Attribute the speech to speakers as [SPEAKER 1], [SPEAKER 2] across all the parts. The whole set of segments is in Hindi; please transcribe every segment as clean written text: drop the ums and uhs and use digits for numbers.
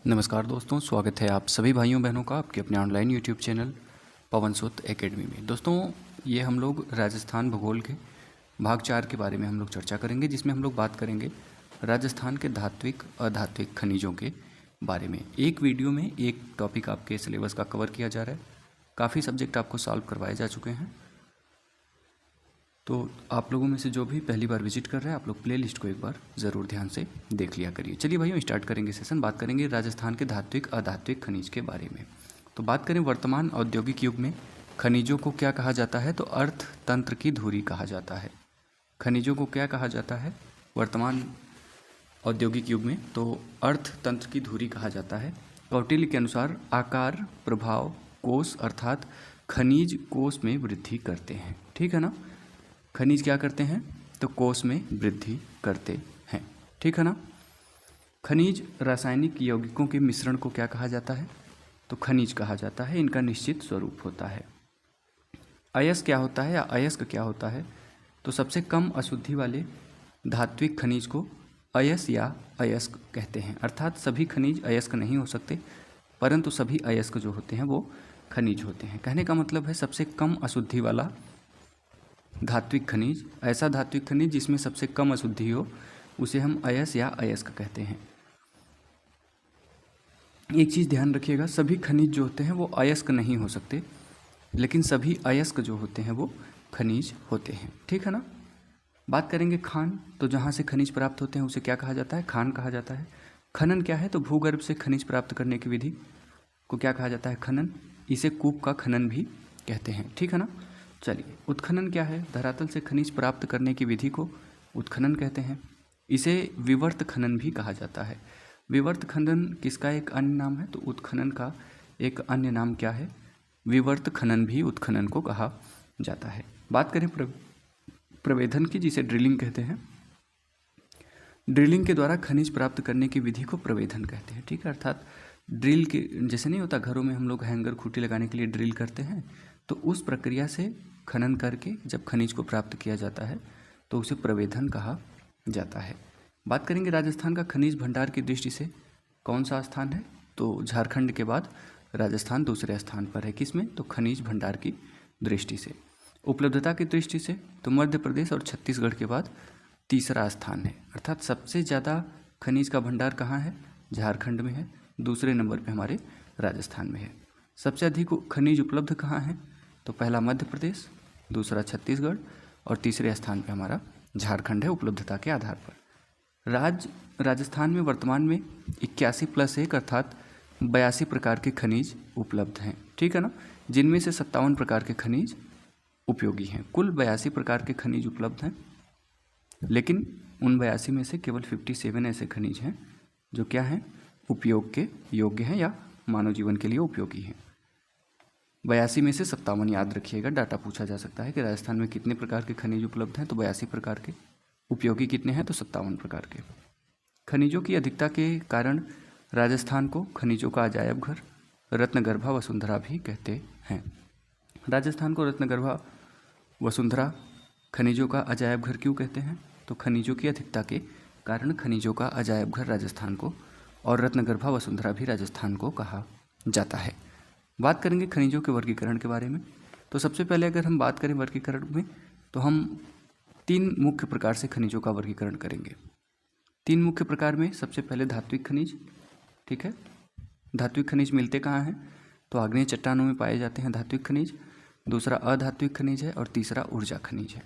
[SPEAKER 1] नमस्कार दोस्तों, स्वागत है आप सभी भाइयों बहनों का आपके अपने ऑनलाइन यूट्यूब चैनल पवन सुत एकेडमी में। दोस्तों, ये हम लोग राजस्थान भूगोल के भाग 4 के बारे में हम लोग चर्चा करेंगे, जिसमें हम लोग बात करेंगे राजस्थान के धात्विक अधात्विक खनिजों के बारे में। एक वीडियो में एक टॉपिक आपके सिलेबस का कवर किया जा रहा है। काफ़ी सब्जेक्ट आपको सॉल्व करवाए जा चुके हैं। तो आप लोगों में से जो भी पहली बार विजिट कर रहे हैं, आप लोग प्लेलिस्ट को एक बार ज़रूर ध्यान से देख लिया करिए। चलिए भाइयों, स्टार्ट करेंगे सेशन। बात करेंगे राजस्थान के धात्विक अधात्विक खनिज के बारे में। तो बात करें वर्तमान औद्योगिक युग में खनिजों को क्या कहा जाता है, तो अर्थतंत्र की धुरी कहा जाता है। खनिजों को क्या कहा जाता है वर्तमान औद्योगिक युग में, तो अर्थतंत्र की धुरी कहा जाता है। कौटिल्य के अनुसार आकार प्रभाव कोष अर्थात खनिज कोष में वृद्धि करते हैं। ठीक है ना, खनिज क्या करते हैं, तो कोष में वृद्धि करते हैं। ठीक है ना। खनिज रासायनिक यौगिकों के मिश्रण को क्या कहा जाता है, तो खनिज कहा जाता है। इनका निश्चित स्वरूप होता है। अयस्क क्या होता है या अयस्क क्या होता है, तो सबसे कम अशुद्धि वाले धात्विक खनिज को अयस या अयस्क कहते हैं। अर्थात सभी खनिज अयस्क नहीं हो सकते, परंतु सभी अयस्क जो होते हैं वो खनिज होते हैं। कहने का मतलब है सबसे कम अशुद्धि वाला धात्विक खनिज, ऐसा धात्विक खनिज जिसमें सबसे कम अशुद्धि हो, उसे हम अयस या अयस्क कहते हैं। एक चीज़ ध्यान रखिएगा, सभी खनिज जो होते हैं वो अयस्क नहीं हो सकते, लेकिन सभी अयस्क जो होते हैं वो खनिज होते हैं। ठीक है ना। बात करेंगे खान, तो जहाँ से खनिज प्राप्त होते हैं उसे क्या कहा जाता है, खान कहा जाता है। खनन क्या है, तो भूगर्भ से खनिज प्राप्त करने की विधि को क्या कहा जाता है, खनन। इसे कूप का खनन भी कहते हैं। ठीक है ना। चलिए, उत्खनन क्या है, धरातल से खनिज प्राप्त करने की विधि को उत्खनन कहते हैं। इसे विवर्त खनन भी कहा जाता है। विवर्त खनन किसका एक अन्य नाम है, तो उत्खनन का एक अन्य नाम क्या है, विवर्त खनन भी उत्खनन को कहा जाता है। बात करें प्रवेधन की, जिसे ड्रिलिंग कहते हैं। ड्रिलिंग के द्वारा खनिज प्राप्त करने की विधि को प्रवेधन कहते हैं। ठीक है, अर्थात ड्रिल के जैसे नहीं होता, घरों में हम लोग हैंगर खूंटी लगाने के लिए ड्रिल करते हैं, तो उस प्रक्रिया से खनन करके जब खनिज को प्राप्त किया जाता है तो उसे प्रवेधन कहा जाता है। बात करेंगे राजस्थान का खनिज भंडार की दृष्टि से कौन सा स्थान है, तो झारखंड के बाद राजस्थान दूसरे स्थान पर है। किसमें, तो खनिज भंडार की दृष्टि से। उपलब्धता की दृष्टि से तो मध्य प्रदेश और छत्तीसगढ़ के बाद तीसरा स्थान है। अर्थात सबसे ज़्यादा खनिज का भंडार कहाँ है, झारखंड में है। दूसरे नंबर पे हमारे राजस्थान में है। सबसे अधिक खनिज उपलब्ध कहाँ है, तो पहला मध्य प्रदेश, दूसरा छत्तीसगढ़ और तीसरे स्थान पे हमारा झारखंड है उपलब्धता के आधार पर। राजस्थान में वर्तमान में 81+1 अर्थात 82 प्रकार के खनिज उपलब्ध हैं। ठीक है ना, जिनमें से 57 प्रकार के खनिज उपयोगी हैं। कुल 82 प्रकार के खनिज उपलब्ध हैं, लेकिन उन 82 में से केवल 57 ऐसे खनिज हैं जो क्या हैं, उपयोग के योग्य हैं या मानव जीवन के लिए उपयोगी हैं। 82 में से 57 याद रखिएगा। डाटा पूछा जा सकता है कि राजस्थान में कितने प्रकार के खनिज उपलब्ध हैं, तो 82 प्रकार के। उपयोगी कितने हैं, तो 57 प्रकार के। खनिजों की अधिकता के कारण राजस्थान को खनिजों का अजायब घर, रत्नगर्भा वसुंधरा भी कहते हैं। राजस्थान को रत्नगर्भा वसुंधरा, खनिजों का अजायब घर क्यों कहते हैं, तो खनिजों की अधिकता के कारण खनिजों का अजायब घर राजस्थान को और रत्नगर्भा वसुंधरा भी राजस्थान को कहा जाता है। बात करेंगे खनिजों के वर्गीकरण के बारे में। तो सबसे पहले अगर हम बात करें वर्गीकरण में, तो हम 3 मुख्य प्रकार से खनिजों का वर्गीकरण करेंगे। 3 मुख्य प्रकार में सबसे पहले धात्विक खनिज। ठीक है, धात्विक खनिज मिलते कहाँ हैं, तो आग्नेय चट्टानों में पाए जाते हैं धात्विक खनिज। दूसरा अधात्विक खनिज है और तीसरा ऊर्जा खनिज है।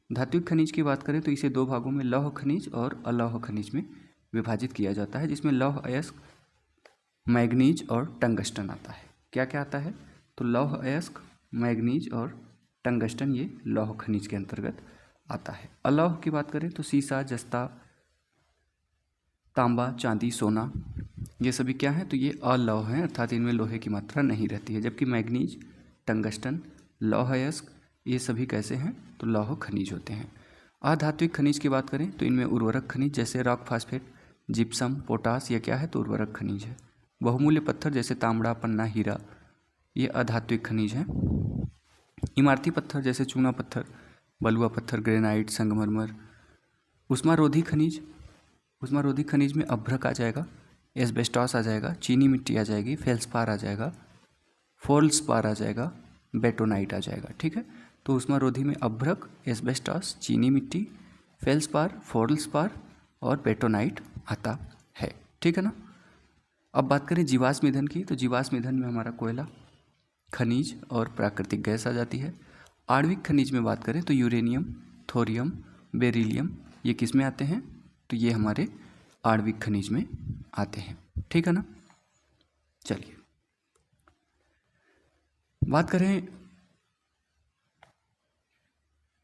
[SPEAKER 1] धात्विक खनिज की बात करें तो इसे 2 भागों में लौह खनिज और अलौह खनिज में विभाजित किया जाता है, जिसमें लौह अयस्क, मैग्नीज और टंगस्टन आता है। क्या क्या आता है, तो लौह अयस्क, मैग्नीज और टंगस्टन, ये लौह खनिज के अंतर्गत आता है। अलौह की बात करें तो सीसा, जस्ता, तांबा, चांदी, सोना, ये सभी क्या हैं, तो ये अलौह हैं, अर्थात इनमें लोहे की मात्रा नहीं रहती है। जबकि मैग्नीज, टंगस्टन, लौह अयस्क, ये सभी कैसे हैं, तो लौह खनिज होते हैं। अधात्विक खनिज की बात करें तो इनमें उर्वरक खनिज जैसे रॉक फास्फेट, जिप्सम, पोटास, ये क्या है, तो उर्वरक खनिज है। बहुमूल्य पत्थर जैसे तांबड़ा, पन्ना, हीरा, ये अधात्विक खनिज हैं। इमारती पत्थर जैसे चूना पत्थर, बलुआ पत्थर, ग्रेनाइट, संगमरमर। उष्मारोधी खनिज, उष्मारोधी खनिज में अभ्रक आ जाएगा, एस्बेस्टॉस आ जाएगा, चीनी मिट्टी आ जाएगी, फेल्सपार आ जाएगा, फोल्सपार आ जाएगा, बेटोनाइट आ जाएगा। ठीक है, तो ऊष्मारोधी में अभ्रक, एस्बेस्टॉस, चीनी मिट्टी, फेल्सपार, फोल्सपार और बेटोनाइट आता है। ठीक है ना। अब बात करें जीवाश्म ईंधन की, तो जीवाश्म ईंधन में हमारा कोयला, खनिज और प्राकृतिक गैस आ जाती है। आणविक खनिज में बात करें तो यूरेनियम, थोरियम, बेरिलियम, ये किस में आते हैं, तो ये हमारे आणविक खनिज में आते हैं। ठीक है ना। चलिए बात करें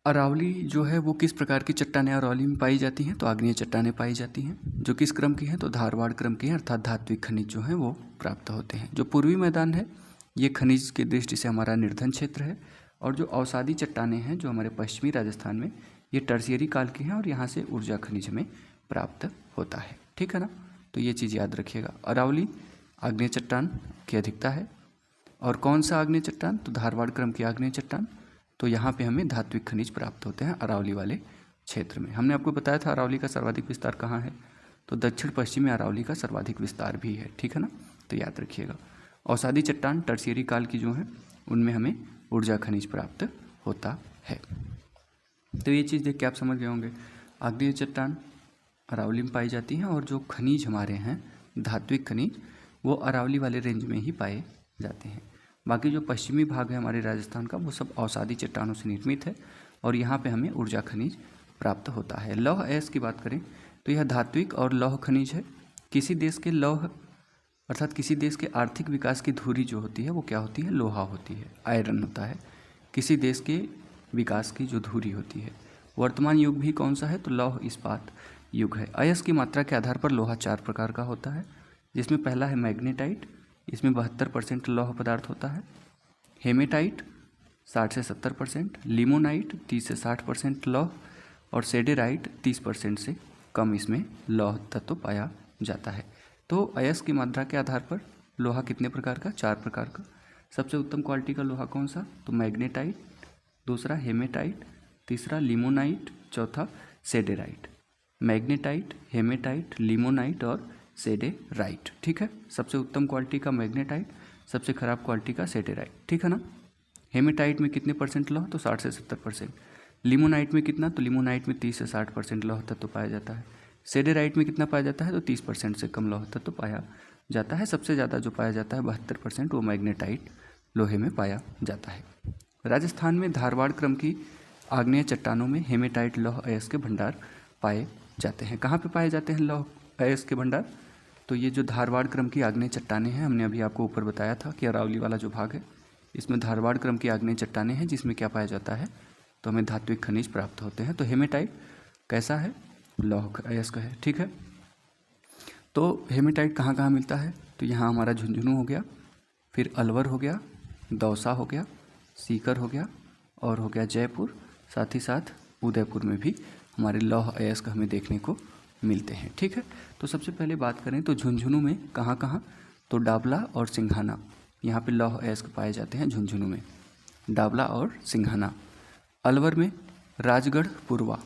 [SPEAKER 1] अरावली जो है वो किस प्रकार की चट्टानें अरावली में पाई जाती हैं, तो आग्नेय चट्टानें पाई जाती हैं, जो किस क्रम की हैं, तो धारवाड़ क्रम की हैं, अर्थात धात्विक खनिज जो हैं वो प्राप्त होते हैं। जो पूर्वी मैदान है ये खनिज की दृष्टि से हमारा निर्धन क्षेत्र है, और जो अवसादी चट्टानें हैं जो हमारे पश्चिमी राजस्थान में, ये टर्शियरी काल की हैं और यहाँ से ऊर्जा खनिज हमें प्राप्त होता है। ठीक है ना, तो ये चीज़ याद रखिएगा। अरावली आग्नेय चट्टान की अधिकता है, और कौन सा आग्नेय चट्टान, तो धारवाड़ क्रम की आग्नेय चट्टान। तो यहाँ पे हमें धात्विक खनिज प्राप्त होते हैं अरावली वाले क्षेत्र में। हमने आपको बताया था अरावली का सर्वाधिक विस्तार कहाँ है, तो दक्षिण पश्चिम में अरावली का सर्वाधिक विस्तार भी है। ठीक है ना, तो याद रखिएगा। अवसादी चट्टान टर्शियरी काल की जो है उनमें हमें ऊर्जा खनिज प्राप्त होता है। तो ये चीज़ देख के आप समझ गए होंगे, आग्नेय चट्टान अरावली में पाई जाती हैं, और जो खनिज हमारे हैं धात्विक खनिज वो अरावली वाले रेंज में ही पाए जाते हैं। बाकी जो पश्चिमी भाग है हमारे राजस्थान का वो सब अवसादी चट्टानों से निर्मित है, और यहाँ पे हमें ऊर्जा खनिज प्राप्त होता है। लौह अयस्क की बात करें तो यह धात्विक और लौह खनिज है। किसी देश के लौह अर्थात किसी देश के आर्थिक विकास की धुरी जो होती है वो क्या होती है, लोहा होती है, आयरन होता है। किसी देश के विकास की जो धुरी होती है, वर्तमान युग भी कौन सा है, तो लौह इस्पात युग है। अयस्क की मात्रा के आधार पर लोहा 4 प्रकार का होता है, जिसमें पहला है मैग्नेटाइट, इसमें 72% लौह पदार्थ होता है। हेमेटाइट 60 से 70%, लिमोनाइट 30 से 60% लौह, और सेडेराइट 30% से कम इसमें लौह तत्व पाया जाता है। तो अयस्क की मात्रा के आधार पर लोहा कितने प्रकार का, 4 प्रकार का। सबसे उत्तम क्वालिटी का लोहा कौन सा, तो मैग्नेटाइट, दूसरा हेमेटाइट, तीसरा लिमोनाइट, चौथा सेडेराइट। मैग्नेटाइट, हेमेटाइट, लिमोनाइट और सेडेराइट। ठीक है, सबसे उत्तम क्वालिटी का मैग्नेटाइट, सबसे खराब क्वालिटी का सेडेराइट। ठीक है ना। हेमेटाइट में कितने परसेंट लौह, तो 60 से 70%। लिमोनाइट में कितना, तो लिमोनाइट में 30 से 60% लौह तत्व पाया जाता है। सेडेराइट में कितना पाया जाता है, तो 30% से कम लौह तत्व पाया जाता है। सबसे ज़्यादा जो पाया जाता है 72%, वो मैग्नेटाइट लोहे में पाया जाता है। राजस्थान में धारवाड़ क्रम की आग्नेय चट्टानों में हेमेटाइट लौह अयस्क के भंडार पाए जाते हैं। कहाँ पे पाए जाते हैं लौह अयस्क के भंडार, तो ये जो धारवाड़ क्रम की आग्नेय चट्टानें हैं, हमने अभी आपको ऊपर बताया था कि अरावली वाला जो भाग है इसमें धारवाड़ क्रम की आग्नेय चट्टानें हैं, जिसमें क्या पाया जाता है, तो हमें धात्विक खनिज प्राप्त होते हैं। तो हेमेटाइट कैसा है, लौह अयस्क है। ठीक है, तो हेमेटाइट कहाँ कहाँ मिलता है, तो यहाँ हमारा झुंझुनू हो गया, फिर अलवर हो गया, दौसा हो गया, सीकर हो गया, और हो गया जयपुर, साथ ही साथ उदयपुर में भी हमारे लौह अयस्क हमें देखने को मिलते हैं। ठीक है, तो सबसे पहले बात करें तो झुंझुनू में कहाँ कहाँ, तो डाबला और सिंघाना, यहाँ पे लौह अयस्क पाए जाते हैं झुंझुनू में, डाबला और सिंघाना। अलवर में राजगढ़ पुरवा,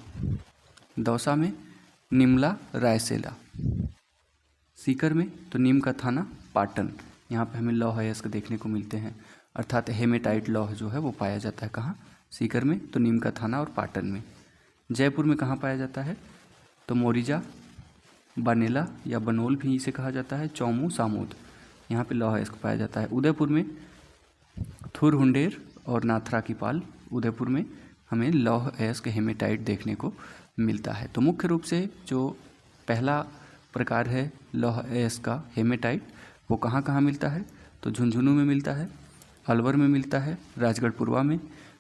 [SPEAKER 1] दौसा में निमला रायसेला, सीकर में तो नीम का थाना पाटन, यहाँ पे हमें लौह अयस्क देखने को मिलते हैं, अर्थात हेमेटाइट लौह जो है वो पाया जाता है कहाँ, सीकर में तो नीम का थाना और पाटन में। जयपुर में कहाँ पाया जाता है, तो मोरिजा, बनेला या बनोल भी इसे कहा जाता है, चौमू, सामोद, यहाँ पे लौह अयस्क पाया जाता है। उदयपुर में थुर हुंडेर और नाथरा की पाल, उदयपुर में हमें लौह अयस्क हेमेटाइट देखने को मिलता है। तो मुख्य रूप से जो पहला प्रकार है लौह अयस्क का हेमेटाइट, वो कहाँ कहाँ मिलता है, तो झुंझुनू में मिलता है, अलवर में मिलता है, राजगढ़ पुरवा में,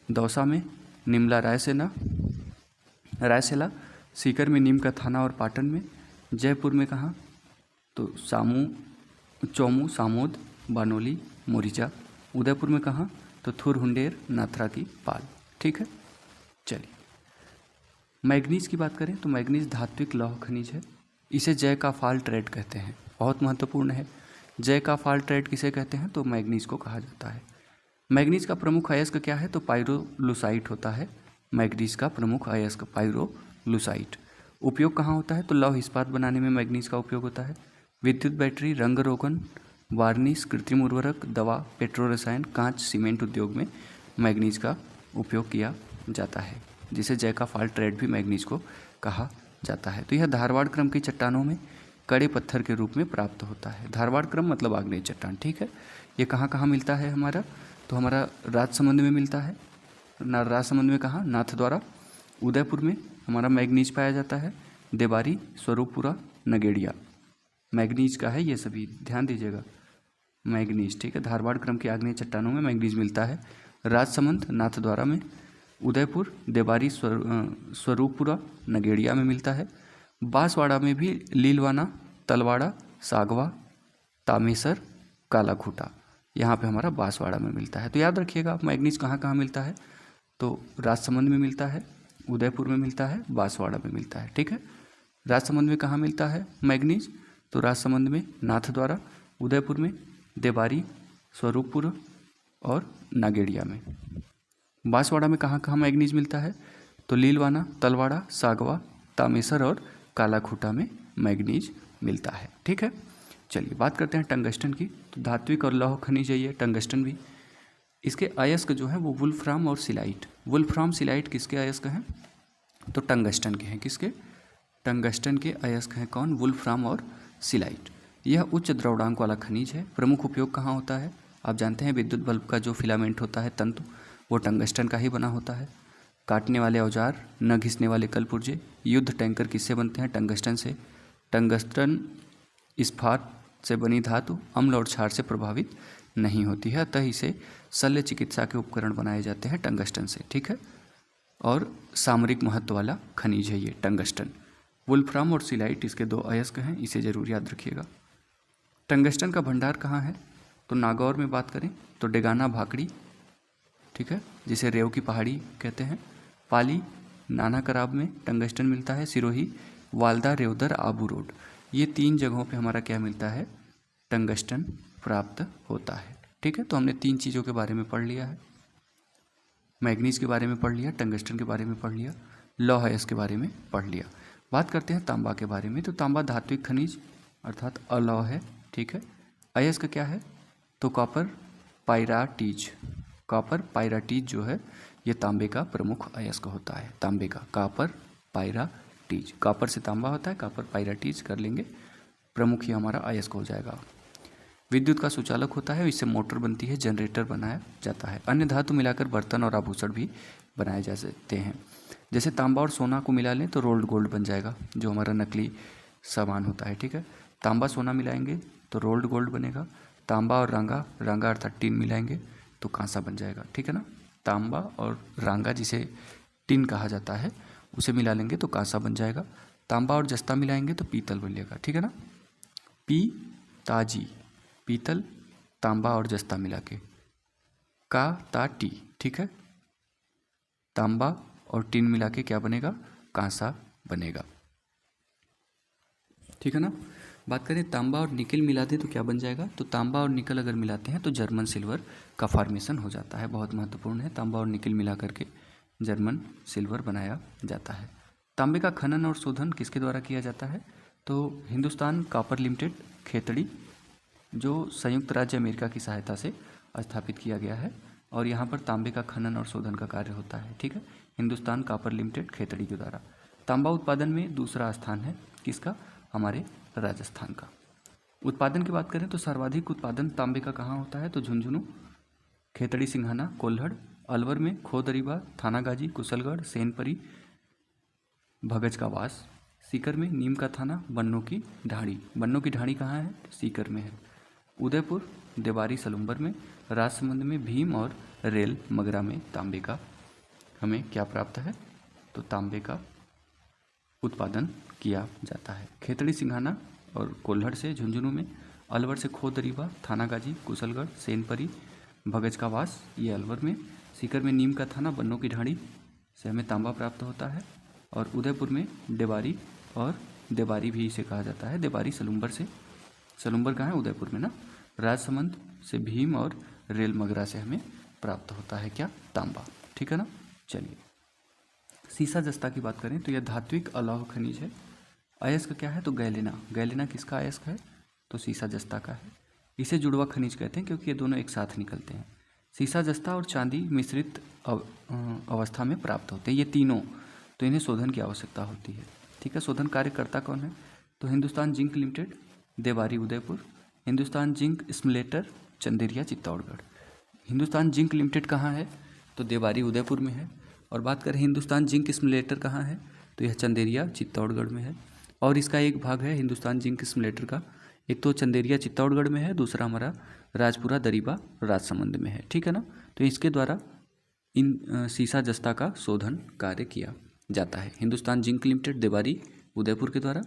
[SPEAKER 1] दौसा में, निमला रायसेला, सीकर में नीम का थाना और पाटन में, जयपुर में कहाँ, तो चौमू, सामोद, बानोली, मोरिजा, उदयपुर में कहाँ, तो थुर हुंडेर, नाथरा की पाल। ठीक है, चलिए मैग्नीज की बात करें तो मैग्नीज धात्विक लौह खनिज है, इसे जय का फाल्ट रेड कहते हैं, बहुत महत्वपूर्ण है। जय का फाल्ट रेड किसे कहते हैं, तो मैग्नीज को कहा जाता है। मैग्नीज का प्रमुख अयस्क क्या है, तो पाइरोलुसाइट होता है। मैग्नीज का प्रमुख अयस्क पाइरोलुसाइट। उपयोग कहाँ होता है, तो लौह इस्पात बनाने में मैग्नीज का उपयोग होता है। विद्युत बैटरी, रंग रोगन, वार्निश, कृत्रिम उर्वरक, दवा, पेट्रो रसायन, कांच, सीमेंट उद्योग में मैग्नीज का उपयोग किया जाता है, जिसे जैका फाल्ट रेड भी मैग्नीज को कहा जाता है। तो यह धारवाड़ क्रम की चट्टानों में कड़े पत्थर के रूप में प्राप्त होता है। धारवाड़ क्रम मतलब आग्नेय चट्टान, ठीक है। ये कहाँ कहाँ मिलता है हमारा, तो हमारा राजसमंद में मिलता है। राजसमंद में कहाँ, नाथद्वारा। उदयपुर में हमारा मैग्नीज पाया जाता है। देबारी, स्वरूपपुरा, नगेड़िया मैग्नीज का है, ये सभी ध्यान दीजिएगा, मैग्नीज, ठीक है। धारवाड़ क्रम की आग्नेय चट्टानों में मैग्नीज मिलता है। राजसमंद, नाथद्वारा में। उदयपुर, देबारी, स्वरूपपुरा, नगेड़िया में मिलता है। बांसवाड़ा में भी लीलवाना, तलवाड़ा, सागवा, तामेसर, कालाखूटा, यहाँ पे हमारा बांसवाड़ा में मिलता है। तो याद रखिएगा आप, मैग्नीज कहाँ कहाँ मिलता है, तो राजसमंद में मिलता है, उदयपुर में मिलता है, बांसवाड़ा में मिलता है, ठीक है। राजसमंद में कहाँ मिलता है मैग्नीज, तो राजसमंद में नाथद्वारा, उदयपुर में देबारी, स्वरूपपुर और नागेड़िया में। बांसवाड़ा में कहाँ कहाँ मैग्नीज मिलता है, तो लीलवाना, तलवाड़ा, सागवा, तामेसर और कालाखूटा में मैग्नीज मिलता है, ठीक है। चलिए बात करते हैं टंगस्टन की। तो धात्विक और लौह खनिज है ये टंगस्टन भी। इसके अयस्क जो है वो वुल्फ्राम और सिलाइट। वुल्फ्राम सिलाइट किसके अयस्क हैं, तो टंगस्टन के हैं। किसके, टंगस्टन के अयस्क हैं कौन, वुल्फ्राम और सिलाइट। यह उच्च द्रव्यांक वाला खनिज है। प्रमुख उपयोग कहाँ होता है, आप जानते हैं विद्युत बल्ब का जो फिलामेंट होता है, तंतु, वो टंगस्टन का ही बना होता है। काटने वाले औजार, न घिसने वाले कलपुर्जे, युद्ध टैंकर किससे बनते हैं, टंगस्टन से। टंगस्टन इस्पात से बनी धातु अम्ल और क्षार से प्रभावित नहीं होती है, अतः इसे शल्य चिकित्सा के उपकरण बनाए जाते हैं टंगस्टन से, ठीक है। और सामरिक महत्व वाला खनिज है ये टंगस्टन। वुल्फ्राम और सिलाइट इसके दो अयस्क हैं, इसे जरूर याद रखिएगा। टंगस्टन का भंडार कहाँ है, तो नागौर में बात करें तो डेगाना भाकड़ी, ठीक है, जिसे रेव की पहाड़ी कहते हैं। पाली, नाना कराब में टंगस्टन मिलता है। सिरोही, वालदा, रेवदर, आबू रोड, ये 3 जगहों पे हमारा क्या मिलता है, टंगस्टन प्राप्त होता है, ठीक है। तो हमने 3 चीज़ों के बारे में पढ़ लिया है, मैग्नीज के बारे में पढ़ लिया, टंगस्टन के बारे में पढ़ लिया, लौह अयस्क के बारे में पढ़ लिया। बात करते हैं तांबा के बारे में। तो तांबा धात्विक खनिज अर्थात अलौह है, ठीक है। अयस्क क्या है, तो कॉपर पायराटीज। कॉपर पायराटीज जो है ये तांबे का प्रमुख अयस्क होता है, तांबे का, कॉपर पायराटीज। कॉपर से तांबा होता है, कॉपर पायराटीज कर लेंगे, प्रमुख ही हमारा अयस्क हो जाएगा। विद्युत का सुचालक होता है, इससे मोटर बनती है, जनरेटर बनाया जाता है। अन्य धातु मिलाकर बर्तन और आभूषण भी बनाए जा सकते हैं। जैसे तांबा और सोना को मिला लें तो रोल्ड गोल्ड बन जाएगा, जो हमारा नकली सामान होता है, ठीक है। तांबा सोना मिलाएंगे तो रोल्ड गोल्ड बनेगा। तांबा और रांगा, रांगा अर्थात टिन मिलाएंगे तो कांसा बन जाएगा, ठीक है ना। तांबा और रांगा, जिसे टिन कहा जाता है, उसे मिला लेंगे तो कांसा बन जाएगा। तांबा और जस्ता मिलाएंगे तो पीतल बन जाएगा, ठीक है ना। पी ताजी, पीतल, तांबा और जस्ता मिला के, का ता टी, ठीक है। तांबा और टिन मिला के क्या बनेगा, कांसा बनेगा, ठीक है ना। बात करें तांबा और निकल मिला दें तो क्या बन जाएगा, तो तांबा और निकल अगर मिलाते हैं तो जर्मन सिल्वर का फॉर्मेशन हो जाता है। बहुत महत्वपूर्ण है, तांबा और निकल मिला करके जर्मन सिल्वर बनाया जाता है। तांबे का खनन और शोधन किसके द्वारा किया जाता है, तो हिंदुस्तान कॉपर लिमिटेड खेतड़ी, जो संयुक्त राज्य अमेरिका की सहायता से स्थापित किया गया है, और यहाँ पर तांबे का खनन और शोधन का कार्य होता है, ठीक है। हिंदुस्तान कॉपर लिमिटेड खेतड़ी के द्वारा। तांबा उत्पादन में दूसरा स्थान है किसका, हमारे राजस्थान का। उत्पादन की बात करें तो सर्वाधिक उत्पादन तांबे का कहाँ होता है, तो झुंझुनू, खेतड़ी सिंघाना, कोल्हड़, अलवर में खोदरीबा, थानागाजी, कुशलगढ़, सेनपरी, भगज का वास, सीकर में नीम का थाना, बन्नों की ढाणी। बन्नों की ढाणी कहाँ है, सीकर में है। उदयपुर, देवारी, सलुम्बर में। राजसमंद में भीम और रेल मगरा में तांबे का हमें क्या प्राप्त है, तो तांबे का उत्पादन किया जाता है। खेतड़ी सिंघाना और कोल्हड़ से झुंझुनू में, अलवर से खोदरीबा, थानागाजी, कुशलगढ़, सेनपरी, भगज का वास, ये अलवर में। सीकर में नीम का थाना, बन्नों की ढाणी से हमें तांबा प्राप्त होता है। और उदयपुर में देवारी, और देवारी भी इसे कहा जाता है, देवारी सलुम्बर से, सलुम्बर कहाँ है, उदयपुर में ना। राजसमंद से भीम और रेल मगरा से हमें प्राप्त होता है क्या, तांबा, ठीक है ना। चलिए सीसा जस्ता की बात करें तो यह धात्विक अलौह खनिज है। अयस्क क्या है, तो गैलेना। गैलेना किसका अयस्क है, तो सीसा जस्ता का है। इसे जुड़वा खनिज कहते हैं क्योंकि ये दोनों एक साथ निकलते हैं। सीसा जस्ता और चांदी मिश्रित अवस्था में प्राप्त होते हैं ये तीनों, तो इन्हें शोधन की आवश्यकता होती है। ठीक है, शोधन कार्यकर्ता कौन है? तो Hindustan Zinc Limited, Debari Udaipur, Hindustan Zinc smelter, Chanderiya Chittorgarh. Hindustan Zinc Limited कहाँ है? तो देवारी उदयपुर में है। और बात करें हिंदुस्तान जिंक स्मेल्टर कहाँ है? तो यह चंदेरिया चित्तौड़गढ़ में है। और इसका एक भाग है हिंदुस्तान जिंक स्मेल्टर का, एक तो चंदेरिया चित्तौड़गढ़ में है, दूसरा हमारा राजपुरा दरीबा राजसमंद में है। ठीक है ना, तो इसके द्वारा इन सीसा जस्ता का शोधन कार्य किया जाता है। हिंदुस्तान जिंक लिमिटेड देवारी उदयपुर के द्वारा,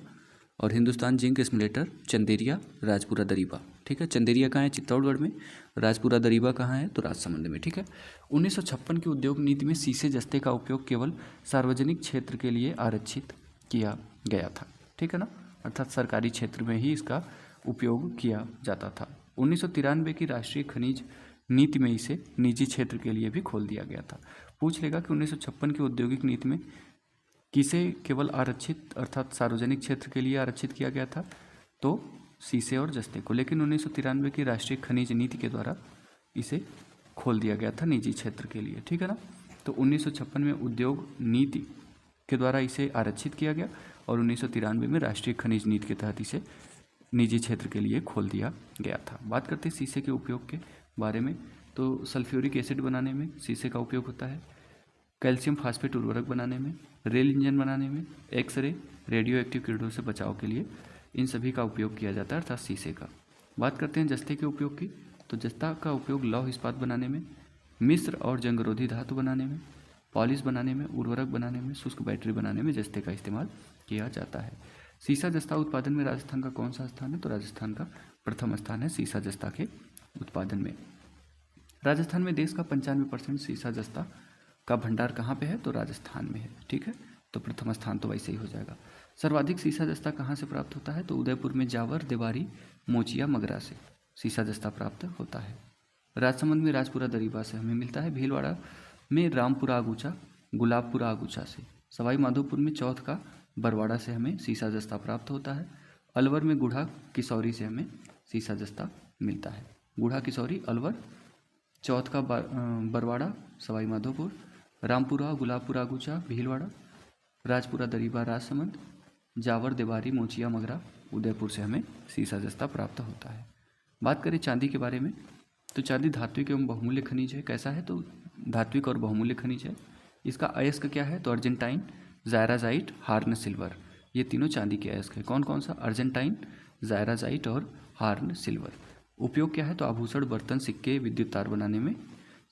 [SPEAKER 1] और हिंदुस्तान जिंक स्मेल्टर चंदेरिया राजपुरा दरीबा। ठीक है, चंदेरिया कहाँ है? चित्तौड़गढ़ में। राजपुरा दरीबा कहाँ है? तो राजसमंद में। ठीक है, 1956 की उद्योग नीति में सीसे जस्ते का उपयोग केवल सार्वजनिक क्षेत्र के लिए आरक्षित किया गया था। ठीक है ना, अर्थात सरकारी क्षेत्र में ही इसका उपयोग किया जाता था। 1993 की राष्ट्रीय खनिज नीति में इसे निजी क्षेत्र के लिए भी खोल दिया गया था। पूछ लेगा कि 1956 की औद्योगिक नीति में किसे केवल आरक्षित अर्थात सार्वजनिक क्षेत्र के लिए आरक्षित किया गया था? तो सीसे और जस्ते को। लेकिन 1993 की राष्ट्रीय खनिज नीति के द्वारा इसे खोल दिया गया था निजी क्षेत्र के लिए। ठीक है ना, तो 1956 में उद्योग नीति के द्वारा इसे आरक्षित किया गया और 1993 में राष्ट्रीय खनिज नीति के तहत इसे निजी क्षेत्र के लिए खोल दिया गया था। बात करते हैं सीसे के उपयोग के बारे में, तो सल्फ्यूरिक एसिड बनाने में सीसे का उपयोग होता है, कैल्शियम फास्फेट उर्वरक बनाने में, रेल इंजन बनाने में, एक्सरे रेडियो एक्टिव किरणों से बचाव के लिए इन सभी का उपयोग किया जाता है अर्थात सीसे का। बात करते हैं जस्ते के उपयोग की, तो जस्ता का उपयोग लौह इस्पात बनाने में, मिश्र और जंगरोधी धातु बनाने में, पॉलिश बनाने में, उर्वरक बनाने में, शुष्क बैटरी बनाने में जस्ते का इस्तेमाल किया जाता है। सीसा जस्ता उत्पादन में राजस्थान का कौन सा स्थान है? तो राजस्थान का प्रथम स्थान है सीसा जस्ता के उत्पादन में। राजस्थान में देश का 95% सीसा जस्ता का भंडार कहाँ पे है? तो राजस्थान में है। ठीक है, तो प्रथम स्थान तो वैसे ही हो जाएगा। सर्वाधिक सीसा जस्ता कहाँ से प्राप्त होता है? तो उदयपुर में जावर, देवारी, मोचिया, मगरा से सीसा जस्ता प्राप्त होता है। राजसमंद में राजपुरा दरीबा से हमें मिलता है। भीलवाड़ा में रामपुरा आगूचा, गुलाबपुरा आगूचा से। सवाई माधोपुर में चौथ का बरवाड़ा से हमें सीसा जस्ता प्राप्त होता है। अलवर में गुढ़ा किशोरी से हमें सीसा जस्ता मिलता है। गुढ़ा किशोरी, अलवर, चौथ का बरवाड़ा सवाई माधोपुर, रामपुरा गुलाबपुरा आगूचा भीलवाड़ा, राजपुरा दरीबा राजसमंद, जावर, देवारी, मोचिया, मगरा उदयपुर से हमें सीसा जस्ता प्राप्त होता है। बात करें चांदी के बारे में, तो चांदी धात्विक एवं बहुमूल्य खनिज है। कैसा है? तो धात्विक और बहुमूल्य खनिज है। इसका अयस्क क्या है? तो अर्जेंटाइन, ज़ायराजाइट, हार्न, सिल्वर, ये तीनों चांदी के अयस्क है। कौन कौन सा? अर्जेंटाइन, ज़ायराजाइट और हार्न सिल्वर। उपयोग क्या है? तो आभूषण, बर्तन, सिक्के, विद्युत तार बनाने में।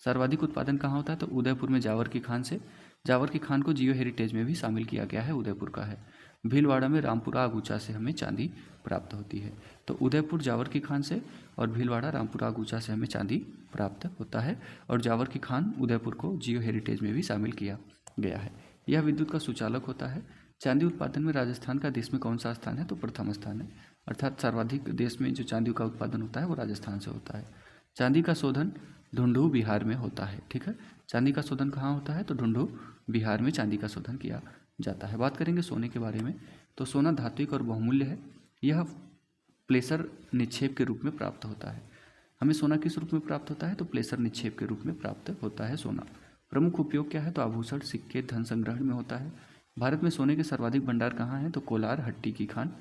[SPEAKER 1] सर्वाधिक उत्पादन कहाँ होता है? तो उदयपुर में जावर की खान से। जावर की खान को जियो हेरिटेज में भी शामिल किया गया है, उदयपुर का है। भीलवाड़ा में रामपुरा आगूचा से हमें चांदी प्राप्त होती है। तो उदयपुर जावर की खान से और भीलवाड़ा रामपुरा आगूचा से हमें चांदी प्राप्त होता है। और जावर की खान उदयपुर को जियो हेरिटेज में भी शामिल किया गया है। यह विद्युत का सुचालक होता है। चांदी उत्पादन में राजस्थान का देश में कौन सा स्थान है? तो प्रथम स्थान है। अर्थात सर्वाधिक देश में जो चांदी का उत्पादन होता है वो राजस्थान से होता है। चांदी का शोधन ढूंढू बिहार में होता है। ठीक है, चांदी का शोधन कहाँ होता है? तो ढूंढू बिहार में चांदी का शोधन किया जाता है। बात करेंगे सोने के बारे में, तो सोना धात्विक और बहुमूल्य है। यह प्लेसर निक्षेप के रूप में प्राप्त होता है। हमें सोना किस रूप में प्राप्त होता है? तो प्लेसर निक्षेप के रूप में प्राप्त होता है सोना। प्रमुख उपयोग क्या है? तो आभूषण, सिक्के, धन संग्रहण में होता है। भारत में सोने के सर्वाधिक भंडार कहाँ हैं? तो कोलार, हट्टी की खान।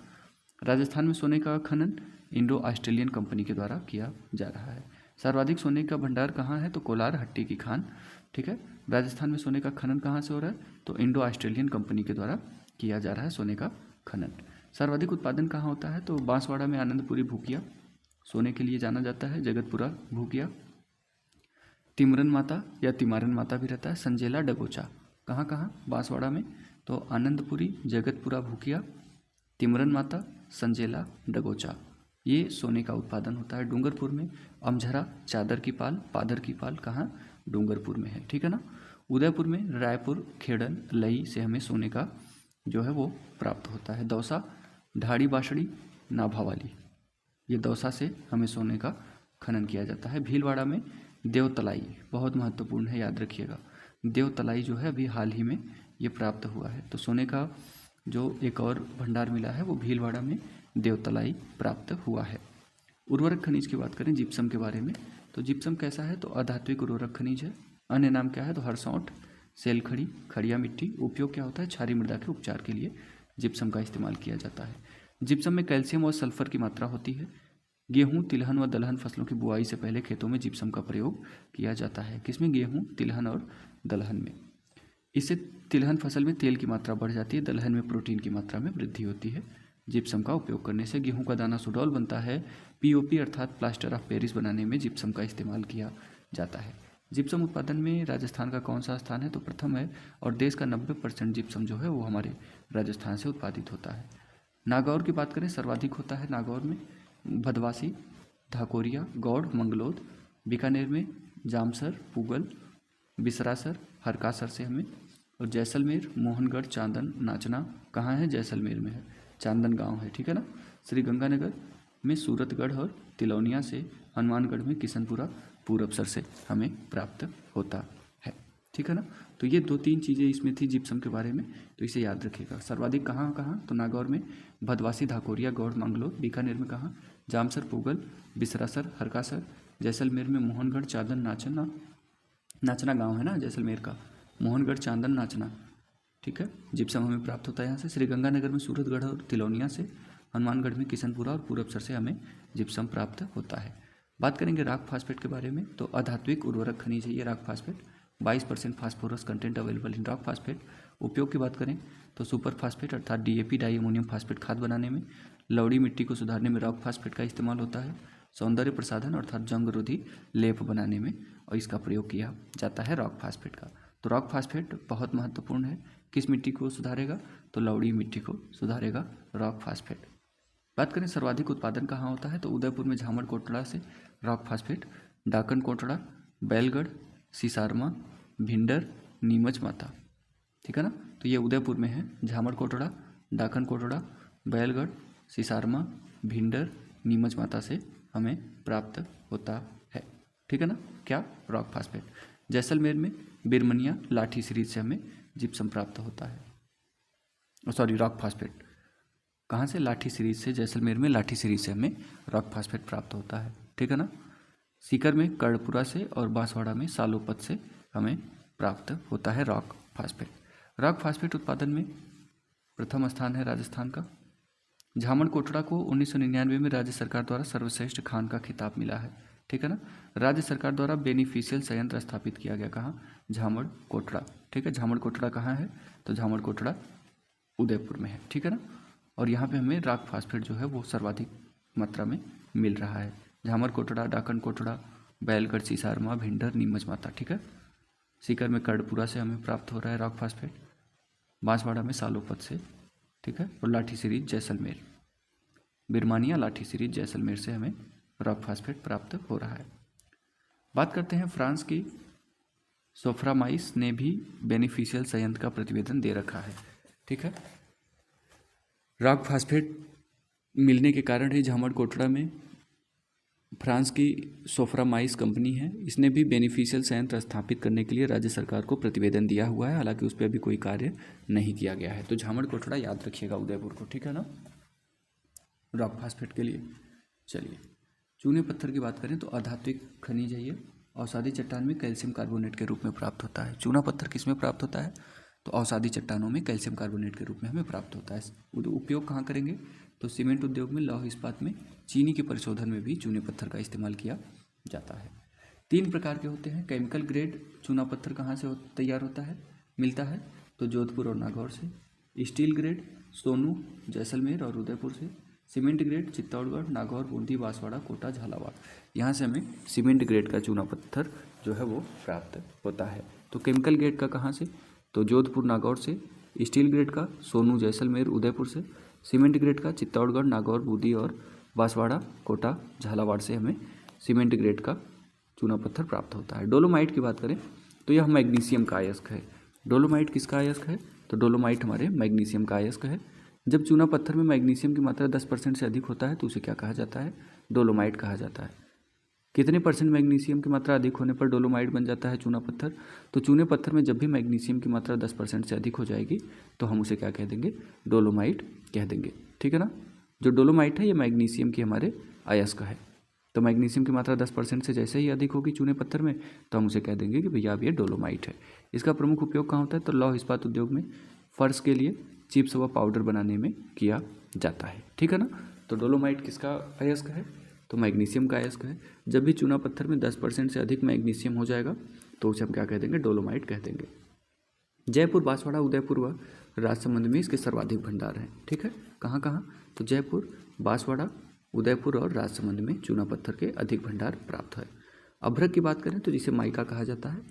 [SPEAKER 1] राजस्थान में सोने का खनन इंडो ऑस्ट्रेलियन कंपनी के द्वारा किया जा रहा है। सर्वाधिक सोने का भंडार कहाँ है? तो कोलार, हट्टी की खान। ठीक है, राजस्थान में सोने का खनन कहाँ से हो रहा है? तो इंडो ऑस्ट्रेलियन कंपनी के द्वारा किया जा रहा है सोने का खनन। सर्वाधिक उत्पादन कहाँ होता है? तो बांसवाड़ा में आनंदपुरी भूकिया सोने के लिए जाना जाता है। जगतपुरा भूकिया, तिमरन माता या तिमारन माता भी रहता है। संजेला, डगोचा, कहाँ कहाँ? बांसवाड़ा में। तो आनंदपुरी, जगतपुरा भूकिया, तिमरन माता, संजेला, डगोचा, ये सोने का उत्पादन होता है। डूंगरपुर में अमझरा, चादर की पाल, पादर की पाल, कहाँ? डूंगरपुर में है। ठीक है ना। उदयपुर में रायपुर, खेड़न, लई से हमें सोने का जो है वो प्राप्त होता है। दौसा, ढाड़ी बासड़ी, नाभावाली, ये दौसा से हमें सोने का खनन किया जाता है। भीलवाड़ा में देवतलाई, बहुत महत्वपूर्ण है, याद रखिएगा। देवतलाई जो है अभी हाल ही में ये प्राप्त हुआ है। तो सोने का जो एक और भंडार मिला है वो भीलवाड़ा में देवतलाई प्राप्त हुआ है। उर्वरक खनिज की बात करें जिप्सम के बारे में, तो जिप्सम कैसा है, तो अधात्विक उर्वरक खनिज है। अन्य नाम क्या है, तो हरसौंठ, सेल खड़ी, खड़िया मिट्टी। उपयोग क्या होता है, क्षारीय मृदा के उपचार के लिए जिप्सम का इस्तेमाल किया जाता है। जिप्सम में कैल्शियम और सल्फर की मात्रा होती है। गेहूं, तिलहन व दलहन फसलों की बुआई से पहले खेतों में जिप्सम का प्रयोग किया जाता है। किसमें, गेहूं, तिलहन और दलहन में। इससे तिलहन फसल में तेल की मात्रा बढ़ जाती है, दलहन में प्रोटीन की मात्रा में वृद्धि होती है। जिप्सम का उपयोग करने से गेहूं का दाना सुडौल बनता है। पीओपी अर्थात प्लास्टर ऑफ पेरिस बनाने में जिप्सम का इस्तेमाल किया जाता है। जिप्सम उत्पादन में राजस्थान का कौन सा स्थान है, तो प्रथम है, और देश का 90% जिप्सम जो है वो हमारे राजस्थान से उत्पादित होता है। नागौर की बात करें, सर्वाधिक होता है नागौर में, भदवासी, धाकोरिया, गौड़, मंगलोद। बीकानेर में जामसर, पुगल, बिसरासर, हरकासर से हमें। और जैसलमेर, मोहनगढ़, चांदन, नाचना कहाँ है, जैसलमेर में है, चांदन गांव है, ठीक है ना। श्रीगंगानगर में सूरतगढ़ और तिलौनिया से। हनुमानगढ़ में किशनपुरा, पूरबसर से हमें प्राप्त होता है, ठीक है ना। तो ये 2-3 चीज़ें इसमें थी जिप्सम के बारे में, तो इसे याद रखिएगा। सर्वाधिक कहाँ कहाँ, तो नागौर में, भदवासी, धाकोरिया, गौड़, मंगलोद। बीकानेर में कहाँ, जामसर, पुगल, बिसरासर, हरकासर। जैसलमेर में मोहनगढ़, चांदन, नाचना गांव है ना जैसलमेर का, मोहनगढ़, चांदन, नाचना, ठीक है। जिप्सम हमें प्राप्त होता है यहाँ से। श्रीगंगानगर में सूरतगढ़ और तिलौनिया से। हनुमानगढ़ में किशनपुरा और पूरबसर से हमें जिप्सम प्राप्त होता है। बात करेंगे रॉक फास्फेट के बारे में, तो अधात्विक उर्वरक खनिज है ये rock phosphate. 22% phosphorus content available in rock phosphate. उपयोग की बात करें तो सुपर फास्फेट अर्थात डीएपी, डाई अमोनियम फास्फेट खाद बनाने में। लवड़ी मिट्टी को सुधारने में रॉक फास्फेट का इस्तेमाल होता है। सौंदर्य प्रसाधन अर्थात जंग रोधी लेप बनाने में और इसका प्रयोग किया जाता है रॉक फास्फेट का। तो रॉक फास्फेट बहुत महत्वपूर्ण है। किस मिट्टी को सुधारेगा, तो लवड़ी मिट्टी को सुधारेगा रॉक फास्फेट। बात करें सर्वाधिक उत्पादन कहाँ होता है, तो उदयपुर में झामड़ कोटड़ा से रॉक फास्फेट, डाकन कोटड़ा, बैलगढ़, सिसारमा, भिंडर, नीमच माता, ठीक है ना। तो ये उदयपुर में है, झामड़ कोटड़ा, डाकन कोटड़ा, बैलगढ़, सिसारमा, भिंडर, नीमच माता से हमें प्राप्त होता है, ठीक है ना, क्या, रॉक फास्फेट। जैसलमेर में बिरमनिया, लाठी सीरीज से हमें जिप्सम प्राप्त होता है, सॉरी रॉक फास्फेट। कहाँ से, लाठी सीरीज से। जैसलमेर में लाठी सीरीज से हमें रॉक फास्फेट प्राप्त होता है, ठीक है ना। सीकर में कर्णपुरा से और बांसवाड़ा में सालोपत से हमें प्राप्त होता है रॉक फास्फेट। रॉक फास्फेट उत्पादन में प्रथम स्थान है राजस्थान का। झामड़ कोटड़ा को 1999 में राज्य सरकार द्वारा सर्वश्रेष्ठ खान का खिताब मिला है, ठीक है ना। राज्य सरकार द्वारा बेनिफिशियल संयंत्र स्थापित किया गया कहाँ, झामड़ कोटड़ा, ठीक है। झामड़ कोटड़ा कहाँ है, तो झामड़ कोटड़ा उदयपुर में है, ठीक है ना। और यहाँ पे हमें रॉक फास्फेट जो है वो सर्वाधिक मात्रा में मिल रहा है। झामर कोटड़ा, डाकन कोटड़ा, बैलगढ़, सिसारमा, भिंडर, नीमच माता, ठीक है। सीकर में कर्णपुरा से हमें प्राप्त हो रहा है रॉक फास्फेट। बांसवाड़ा में सालोपत से, ठीक है। और लाठी सीरीज जैसलमेर, बिरमानिया, लाठी सीरीज जैसलमेर से हमें रॉक फास्फेट प्राप्त हो रहा है। बात करते हैं फ्रांस की सोफ्रामाइस ने भी बेनिफिशियल संयंत्र का प्रतिवेदन दे रखा है, ठीक है। रॉक फास्फेट मिलने के कारण ही झामड़ कोटड़ा में फ्रांस की सोफ्रामाइस कंपनी है, इसने भी बेनिफिशियल संयंत्र स्थापित करने के लिए राज्य सरकार को प्रतिवेदन दिया हुआ है, हालांकि उस पर अभी कोई कार्य नहीं किया गया है। तो झामड़ कोटड़ा याद रखिएगा उदयपुर को, ठीक है ना, रॉक फास्फेट के लिए। चलिए चूने पत्थर की बात करें तो अधात्विक खनिज है ये, अवसादी चट्टान में कैल्शियम कार्बोनेट के रूप में प्राप्त होता है। चूना पत्थर किस में प्राप्त होता है, तो अवसादी चट्टानों में कैल्शियम कार्बोनेट के रूप में हमें प्राप्त होता है। उपयोग कहाँ करेंगे, तो सीमेंट उद्योग में, लौह इस्पात में, चीनी के परिशोधन में भी चूने पत्थर का इस्तेमाल किया जाता है। 3 प्रकार के होते हैं। केमिकल ग्रेड चूना पत्थर कहाँ से तैयार होता है, मिलता है, तो जोधपुर और नागौर से। स्टील ग्रेड सोनू, जैसलमेर और उदयपुर से। सीमेंट ग्रेड चित्तौड़गढ़, नागौर, बूंदी, बांसवाड़ा, कोटा, झालावाड़, यहाँ से हमें सीमेंट ग्रेड का चूना पत्थर जो है वो प्राप्त होता है। तो केमिकल ग्रेड का कहाँ से, तो जोधपुर, नागौर से। स्टील ग्रेड का सोनू, जैसलमेर, उदयपुर से। सीमेंट ग्रेड का चित्तौड़गढ़, नागौर, बूंदी और बांसवाड़ा, कोटा, झालावाड़ से हमें सीमेंट ग्रेड का चूना पत्थर प्राप्त होता है। डोलोमाइट की बात करें तो यह मैग्नीशियम का अयस्क है। डोलोमाइट किसका अयस्क है, तो डोलोमाइट हमारे मैग्नीशियम का अयस्क है। जब चूना पत्थर में मैग्नीशियम की मात्रा 10% से अधिक होता है तो उसे क्या कहा जाता है, डोलोमाइट कहा जाता है। कितने परसेंट मैग्नीशियम की मात्रा अधिक होने पर डोलोमाइट बन जाता है चूना पत्थर, तो चूने पत्थर में जब भी मैग्नीशियम की मात्रा 10% से अधिक हो जाएगी तो हम उसे क्या कह देंगे, डोलोमाइट कह देंगे, ठीक है ना। जो डोलोमाइट है ये मैग्नीशियम की हमारे अयस्क है, तो मैग्नीशियम की मात्रा 10% से जैसे ही अधिक होगी चूने पत्थर में तो हम उसे कह देंगे कि भैया अब ये डोलोमाइट है। इसका प्रमुख उपयोग कहाँ होता है? तो लौह इस्पात उद्योग में फर्श के लिए चिप्स व पाउडर बनाने में किया जाता है। ठीक है ना। तो डोलोमाइट किसका अयस्क है? तो मैग्नीशियम का अयस्क है। जब भी चूना पत्थर में 10% से अधिक मैग्नीशियम हो जाएगा तो उसे हम क्या कह देंगे? डोलोमाइट कह देंगे। जयपुर, बांसवाड़ा, उदयपुर व राजसमंद में इसके सर्वाधिक भंडार हैं। ठीक है। कहाँ कहाँ? तो जयपुर, बांसवाड़ा, उदयपुर और राजसमंद में चूना पत्थर के अधिक भंडार प्राप्त है। अभ्रक की बात करें तो जिसे माइका कहा जाता है,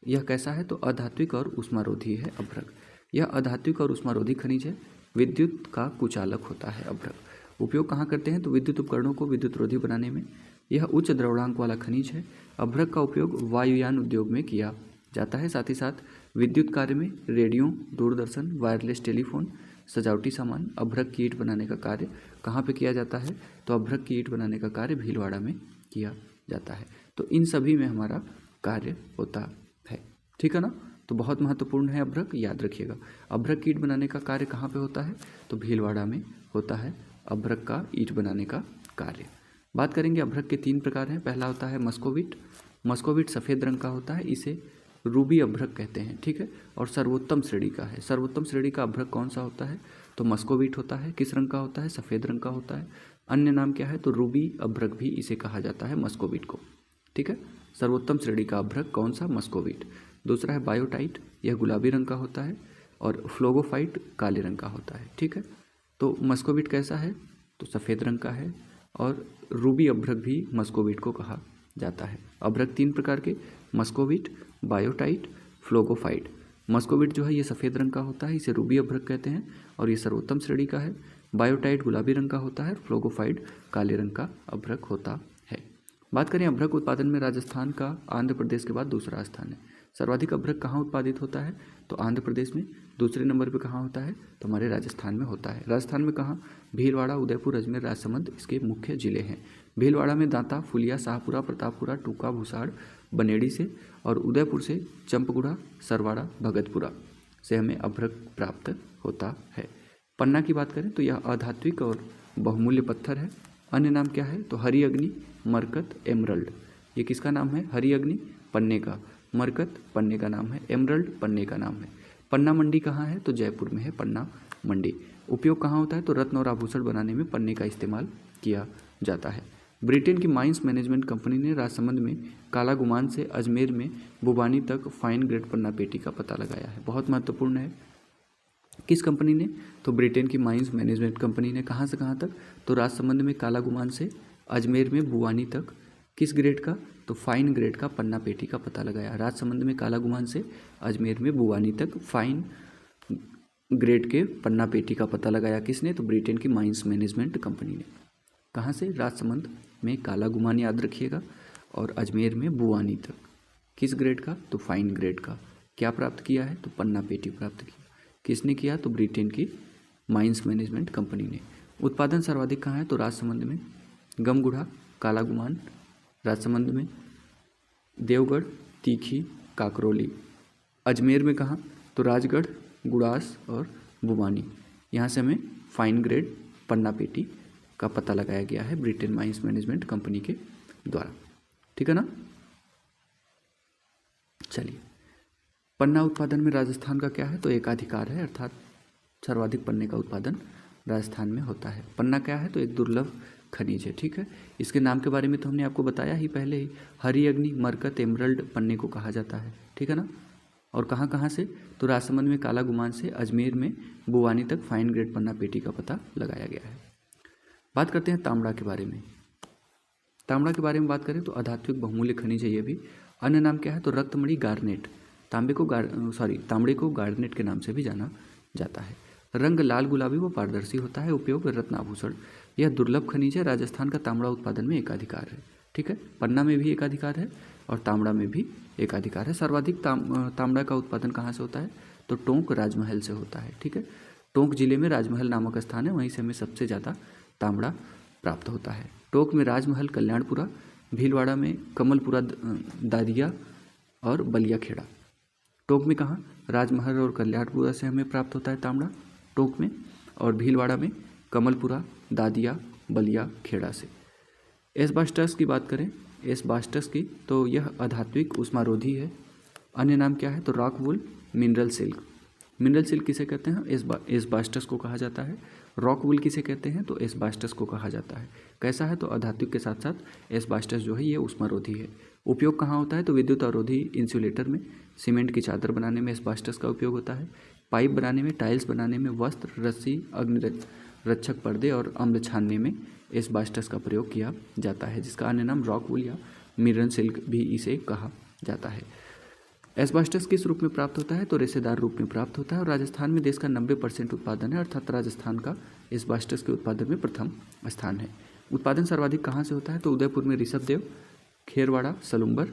[SPEAKER 1] यह कैसा है? तो अधात्विक और उष्मारोधी है अभ्रक। यह अधात्विक और उष्मारोधी खनिज है। विद्युत का कुचालक होता है अभ्रक। उपयोग कहाँ करते हैं? तो विद्युत उपकरणों को विद्युत रोधी बनाने में। यह उच्च द्रव्यंक वाला खनिज है। अभ्रक का उपयोग वायुयान उद्योग में किया जाता है। साथ ही साथ विद्युत कार्य में रेडियो, दूरदर्शन, वायरलेस टेलीफोन, सजावटी सामान, अभ्रक की ईंट बनाने का कार्य कहाँ पे किया जाता है? तो अभ्रक की ईंट बनाने का कार्य भीलवाड़ा में किया जाता है। तो इन सभी में हमारा कार्य होता है। ठीक है ना। तो बहुत महत्वपूर्ण है अभ्रक, याद रखिएगा। अभ्रक की ईंट बनाने का कार्य कहाँ पे होता है? तो भीलवाड़ा में होता है अभ्रक का ईंट बनाने का कार्य। बात करेंगे अभ्रक के 3 प्रकार हैं। पहला होता है मस्कोविट। मस्कोविट सफ़ेद रंग का होता है, इसे रूबी अभ्रक कहते हैं। ठीक है। और सर्वोत्तम श्रेणी का है। सर्वोत्तम श्रेणी का अभ्रक कौन सा होता है? तो मस्कोविट होता है। किस रंग का होता है? सफ़ेद रंग का होता है। अन्य नाम क्या है? तो रूबी अभ्रक भी इसे कहा जाता है, मस्कोविट को। ठीक है। सर्वोत्तम श्रेणी का अभ्रक कौन सा? मस्कोविट। दूसरा है बायोटाइट, यह गुलाबी रंग का होता है। और फ्लोगोफाइट काले रंग का होता है। ठीक है। तो मस्कोविट कैसा है? तो सफ़ेद रंग का है। और रूबी अभ्रक भी मस्कोविट को कहा जाता है। अभ्रक 3 प्रकार के, मस्कोविट, बायोटाइट, फ्लोगोफाइट। मस्कोविट जो है ये सफ़ेद रंग का होता है, इसे रूबी अभ्रक कहते हैं और ये सर्वोत्तम श्रेणी का है। बायोटाइट गुलाबी रंग का होता है, फ्लोगोफाइट काले रंग का अभ्रक होता है। बात करें अभ्रक उत्पादन में, राजस्थान का आंध्र प्रदेश के बाद दूसरा स्थान है। सर्वाधिक अभ्रक कहाँ उत्पादित होता है? तो आंध्र प्रदेश में। दूसरे नंबर पे कहाँ होता है? तो हमारे राजस्थान में होता है। राजस्थान में कहाँ? भीलवाड़ा, उदयपुर, अजमेर, राजसमंद इसके मुख्य जिले हैं। भीलवाड़ा में दांता, फुलिया, शाहपुरा, प्रतापपुरा, टूका, भूसाड़, बनेड़ी से, और उदयपुर से चंपगुड़ा, सरवाड़ा, भगतपुरा से हमें अभ्रक प्राप्त होता है। पन्ना की बात करें तो यह अधात्विक और बहुमूल्य पत्थर है। अन्य नाम क्या है? तो हरी अग्नि, मरकत, एमरल्ड। ये किसका नाम है? हरी अग्नि पन्ने का, मरकत पन्ने का नाम है, एमरल्ड पन्ने का नाम है। पन्ना मंडी कहाँ है? तो जयपुर में है पन्ना मंडी। उपयोग कहाँ होता है? तो रत्न और आभूषण बनाने में पन्ने का इस्तेमाल किया जाता है। ब्रिटेन की माइंस मैनेजमेंट कंपनी ने राजसमंद में कालागुमान से अजमेर में बुबानी तक फाइन ग्रेड पन्ना पेटी का पता लगाया है। बहुत महत्वपूर्ण है। किस कंपनी ने? तो ब्रिटेन की माइंस मैनेजमेंट कंपनी ने। कहाँ से कहाँ तक? तो राजसमंद में कालागुमान से अजमेर में बुवानी तक। किस ग्रेड का? तो फाइन ग्रेड का पन्ना पेटी का पता लगाया। राजसमंद में कालागुमान से अजमेर में बुवानी तक फाइन ग्रेड के पन्ना पेटी का पता लगाया। किसने? तो ब्रिटेन की माइंस मैनेजमेंट कंपनी ने। कहाँ से? राजसमंद में कालागुमान, याद रखिएगा, और अजमेर में बुवानी तक। किस ग्रेड का? तो फाइन ग्रेड का। क्या प्राप्त किया है? तो पन्ना पेटी प्राप्त किया। किसने किया? तो ब्रिटेन की माइंस मैनेजमेंट कंपनी ने। उत्पादन सर्वाधिक कहाँ है? तो राजसमंद में। गमगुढ़ा, कालागुमान राजसमंद में, देवगढ़, तीखी, काकरोली। अजमेर में कहाँ? तो राजगढ़, गुड़ास और बुवानी। यहाँ से हमें फाइन ग्रेड पन्ना पेटी का पता लगाया गया है ब्रिटेन माइंस मैनेजमेंट कंपनी के द्वारा। ठीक है ना। चलिए, पन्ना उत्पादन में राजस्थान का क्या है? तो एकाधिकार है, अर्थात सर्वाधिक पन्ने का उत्पादन राजस्थान में होता है। पन्ना क्या है? तो एक दुर्लभ खनिज है। ठीक है। इसके नाम के बारे में तो हमने आपको बताया ही पहले ही। हरी अग्नि, मरकत, एमरल्ड पन्ने को कहा जाता है। ठीक है ना। और कहाँ कहाँ से? तो राजसमंद में कालागुमान से अजमेर में बुवानी तक फाइन ग्रेड पन्ना पेटी का पता लगाया गया है। बात करते हैं तांबड़ा के बारे में। तांबड़ा के बारे में बात करें तो अधात्विक बहुमूल्य खनिज है ये भी। अन्य नाम क्या है? तो रक्तमणि, गार्नेट। तांबड़े को गार्नेट के नाम से भी जाना जाता है। रंग लाल गुलाबी व पारदर्शी होता है। उपयोग रत्नाभूषण। यह दुर्लभ खनिज है। राजस्थान का तांबड़ा उत्पादन में एकाधिकार है। ठीक है। पन्ना में भी एकाधिकार है और तांबड़ा में भी एकाधिकार है। सर्वाधिक तांबड़ा का उत्पादन कहाँ से होता है? तो टोंक, राजमहल से होता है। ठीक है। टोंक जिले में राजमहल नामक स्थान है, वहीं से हमें सबसे ज़्यादा तांबड़ा प्राप्त होता है। टोंक में राजमहल, कल्याणपुरा, भीलवाड़ा में कमलपुरा, दादिया और बलिया खेड़ा। टोंक में कहाँ? राजमहल और कल्याणपुरा से हमें प्राप्त होता है तांबड़ा टोंक में, और भीलवाड़ा में कमलपुरा, दादिया, बलिया खेड़ा से। एस्बास्टस की बात करें, एस्बास्टस की, तो यह अधात्विक उष्मारोधी है। अन्य नाम क्या है? तो rock wool, mineral silk. Mineral silk किसे कहते हैं? एस्बास्टस को कहा जाता है। रॉक वूल किसे कहते हैं? तो एस्बास्टस को कहा जाता है। कैसा है? तो अधात्विक के साथ साथ एस्बास्टस जो है ये उष्मारोधी है। उपयोग कहाँ होता है? तो विद्युत अवरोधी इंसुलेटर में, सीमेंट की चादर बनाने में एस्बास्टस का उपयोग होता है, पाइप बनाने में, टाइल्स बनाने में, वस्त्र, रस्सी, अग्नि रक्षक पर्दे और अम्ल छानने में एस्बास्टस का प्रयोग किया जाता है, जिसका अन्य नाम रॉक वूल या मिनरल सिल्क भी इसे कहा जाता है। एस्बास्टस किस रूप में प्राप्त होता है? तो रेशेदार रूप में प्राप्त होता है और राजस्थान में देश का 90% उत्पादन है, अर्थात राजस्थान का एस्बास्टस के उत्पादन में प्रथम स्थान है। उत्पादन सर्वाधिक कहाँ से होता है? तो उदयपुर में ऋषभदेव, खेरवाड़ा, सलुम्बर,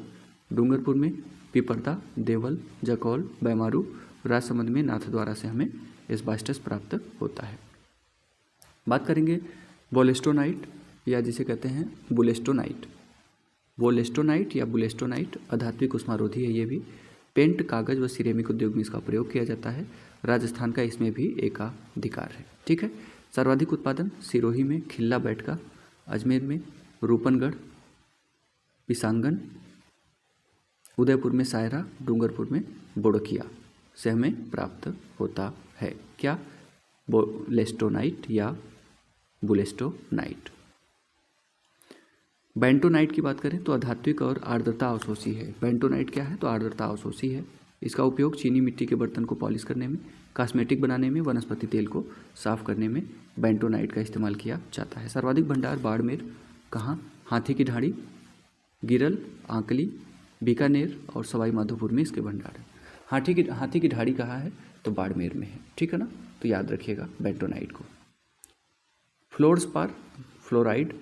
[SPEAKER 1] डूंगरपुर में पिपरदा, देवल, जकौल, बैमारू, राजसमंद में नाथद्वारा से हमें एस्बास्टस प्राप्त होता है। बात करेंगे वोलेस्टोनाइट या जिसे कहते हैं बुलेस्टोनाइट। वोलेस्टोनाइट या बुलेस्टोनाइट अधात्विक उष्मारोधी है। ये भी पेंट, कागज व सिरेमिक उद्योग में इसका प्रयोग किया जाता है। राजस्थान का इसमें भी एकाधिकार है। ठीक है। सर्वाधिक उत्पादन सिरोही में खिल्ला बैठका, अजमेर में रूपनगढ़, पिसांगन, उदयपुर में सायरा, डूंगरपुर में बोड़किया से हमें प्राप्त होता है। क्या? वोलेस्टोनाइट या बुलेस्टोनाइट। बेंटोनाइट की बात करें तो अधात्विक और आर्द्रता अवशोषी है। बेंटोनाइट क्या है? तो आर्द्रता अवशोषी है। इसका उपयोग चीनी मिट्टी के बर्तन को पॉलिश करने में, कॉस्मेटिक बनाने में, वनस्पति तेल को साफ करने में बेंटोनाइट का इस्तेमाल किया जाता है। सर्वाधिक भंडार बाड़मेर, कहाँ? हाथी की ढाणी, गिरल, आंकली, बीकानेर और सवाई माधोपुर में इसके भंडार है। हाथी की ढाणी कहाँ है? तो बाड़मेर में है। ठीक है ना, तो याद रखिएगा बेंटोनाइट को। फ्लोरस्पार फ्लोराइड,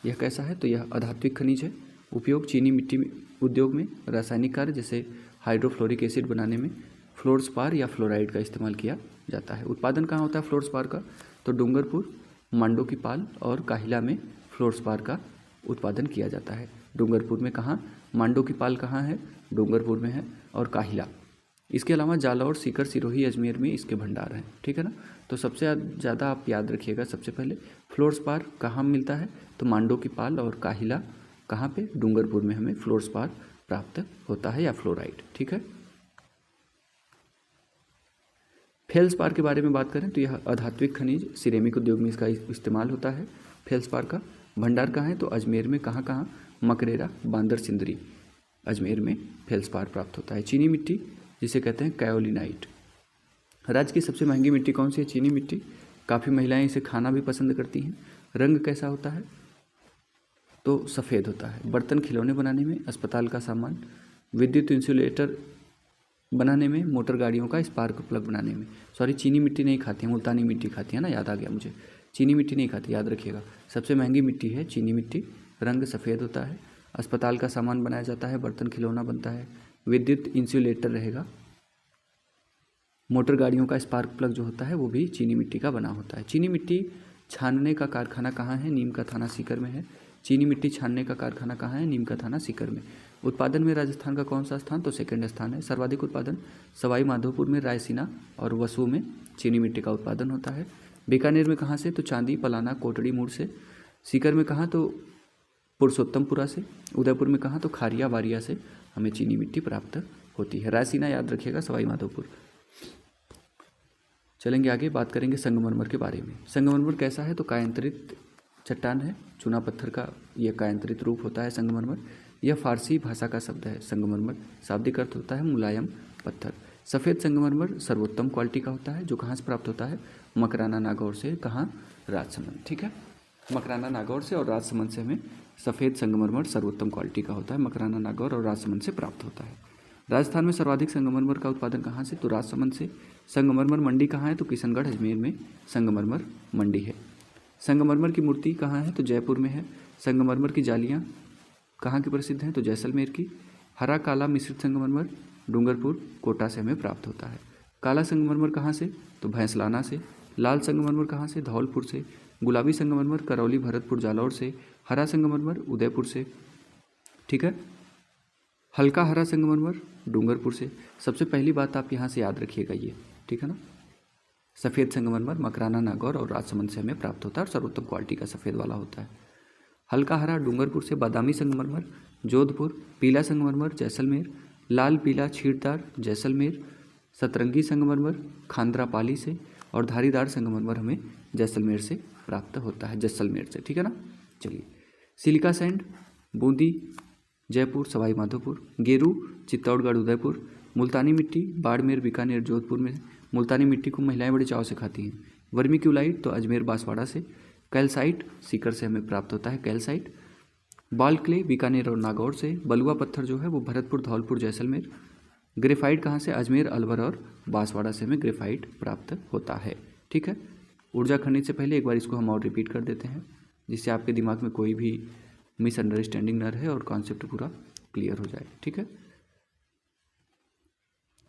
[SPEAKER 1] यह कैसा है? तो यह अधात्विक खनिज है। उपयोग चीनी मिट्टी उद्योग में, रासायनिक कार्य जैसे हाइड्रोफ्लोरिक एसिड बनाने में फ्लोरस्पार या फ्लोराइड का इस्तेमाल किया जाता है। उत्पादन कहाँ होता है फ्लोरस्पार का? तो डूंगरपुर, मांडो की पाल और काहिला में फ्लोरस्पार का उत्पादन किया जाता है। डूंगरपुर में कहाँ? मांडो की पाल कहाँ है? डूंगरपुर में है, और काहिला। इसके अलावा जालौर, सीकर, सिरोही, अजमेर में इसके भंडार हैं। ठीक है ना, तो सबसे ज़्यादा आप याद रखिएगा। सबसे पहले फ्लोरस्पार कहाँ मिलता है? तो मांडो की पाल और काहिला कहाँ पे? डूंगरपुर में हमें फ्लोरस्पार प्राप्त होता है या फ्लोराइड। ठीक है। फेल्सपार के बारे में बात करें तो यह अधात्विक खनिज, सिरेमिक उद्योग में इसका इस्तेमाल होता है। फेल्सपार का भंडार कहाँ है? तो अजमेर में। कहाँ कहाँ? मकरेरा, बांदर सिंदरी, अजमेर में फेल्सपार प्राप्त होता है। चीनी मिट्टी जिसे कहते हैं कायोलिनाइट। राज्य की सबसे महंगी मिट्टी कौन सी है? चीनी मिट्टी। काफ़ी महिलाएं इसे खाना भी पसंद करती हैं। रंग कैसा होता है? तो सफ़ेद होता है। बर्तन, खिलौने बनाने में, अस्पताल का सामान, विद्युत इंसुलेटर बनाने में, मोटर गाड़ियों का स्पार्क प्लग बनाने में। सॉरी, चीनी मिट्टी नहीं खाती है, मुल्तानी मिट्टी खाती है ना, याद आ गया मुझे। चीनी मिट्टी नहीं खाती, याद रखिएगा। सबसे महंगी मिट्टी है चीनी मिट्टी। रंग सफ़ेद होता है। अस्पताल का सामान बनाया जाता है, बर्तन खिलौना बनता है, विद्युत इंसुलेटर रहेगा। मोटर गाड़ियों का स्पार्क प्लग जो होता है वो भी चीनी मिट्टी का बना होता है। चीनी मिट्टी छानने का कारखाना कहाँ है? नीम का थाना सीकर में है। चीनी मिट्टी छानने का कारखाना कहाँ है? नीम का थाना सीकर में। उत्पादन में राजस्थान का कौन सा स्थान? तो सेकंड स्थान है। सर्वाधिक उत्पादन सवाई माधोपुर में, रायसीना और वसू में चीनी मिट्टी का उत्पादन होता है। बीकानेर में कहाँ से? तो चांदी, पलाना, कोटड़ी मूड़ से। सीकर में कहाँ? तो पुरुषोत्तमपुरा से। उदयपुर में कहाँ? तो खारिया बारिया से हमें चीनी मिट्टी प्राप्त होती है। रायसीना याद रखिएगा, सवाई माधोपुर। चलेंगे आगे, बात करेंगे संगमरमर के बारे में। संगमरमर कैसा है? तो कायांतरित चट्टान है। चूना पत्थर का यह कायांतरित रूप होता है संगमरमर। यह फारसी भाषा का शब्द है। संगमरमर शाब्दिक अर्थ होता है मुलायम पत्थर। सफ़ेद संगमरमर सर्वोत्तम क्वालिटी का होता है, जो कहाँ से प्राप्त होता है? मकराना, नागौर से। कहाँ? राजसमंद। ठीक है, मकराना, नागौर से और राजसमंद से हमें सफ़ेद संगमरमर सर्वोत्तम क्वालिटी का होता है। मकराना, नागौर और राजसमंद से प्राप्त होता है। राजस्थान में सर्वाधिक संगमरमर का उत्पादन कहाँ से? तो राजसमंद से। संगमरमर मंडी कहाँ है? तो किशनगढ़, अजमेर में संगमरमर मंडी है। संगमरमर की मूर्ति कहाँ है? तो जयपुर में है। संगमरमर की जालियाँ कहाँ की प्रसिद्ध हैं? तो जैसलमेर की। हरा काला मिश्रित संगमरमर डूंगरपुर, कोटा से हमें प्राप्त होता है। काला संगमरमर कहाँ से? तो भैंसलाना से। लाल संगमरमर कहाँ से? धौलपुर से। गुलाबी संगमरमर करौली, भरतपुर, जालौर से। हरा संगमरमर उदयपुर से। ठीक है, हल्का हरा संगमरमर डूंगरपुर से। सबसे पहली बात आप यहाँ से याद रखिएगा ये, ठीक है ना। सफ़ेद संगमरमर मकराना, नागौर और राजसमंद से हमें प्राप्त होता है और सर्वोत्तम क्वालिटी का सफ़ेद वाला होता है। हल्का हरा डूंगरपुर से, बादामी संगमरमर जोधपुर, पीला संगमरमर जैसलमेर, लाल पीला छींटदार जैसलमेर, सतरंगी संगमरमर खांद्रापाली से, और धारीदार संगमरमर हमें जैसलमेर से प्राप्त होता है, जैसलमेर से, ठीक है ना। चलिए, सिलिका सैंड बूंदी, जयपुर, सवाई माधोपुर, गेरू चित्तौड़गढ़, उदयपुर, मुल्तानी मिट्टी बाड़मेर, बीकानेर, जोधपुर में। मुल्तानी मिट्टी को महिलाएं बड़े चाव से खाती हैं। वर्मिक्यूलाइट तो अजमेर बांसवाड़ा से। कैल्साइट सीकर से हमें प्राप्त होता है, कैल्साइट। बाल क्ले बीकानेर और नागौर से। बलुआ पत्थर जो है वो भरतपुर, धौलपुर, जैसलमेर। ग्रेफाइट कहाँ से? अजमेर, अलवर और बांसवाड़ा से हमें ग्रेफाइट प्राप्त होता है, ठीक है। ऊर्जा खनिज से पहले एक बार इसको हम और रिपीट कर देते हैं, जिससे आपके दिमाग में कोई भी मिसअंडरस्टैंडिंग न रहे और कॉन्सेप्ट पूरा क्लियर हो जाए, ठीक है।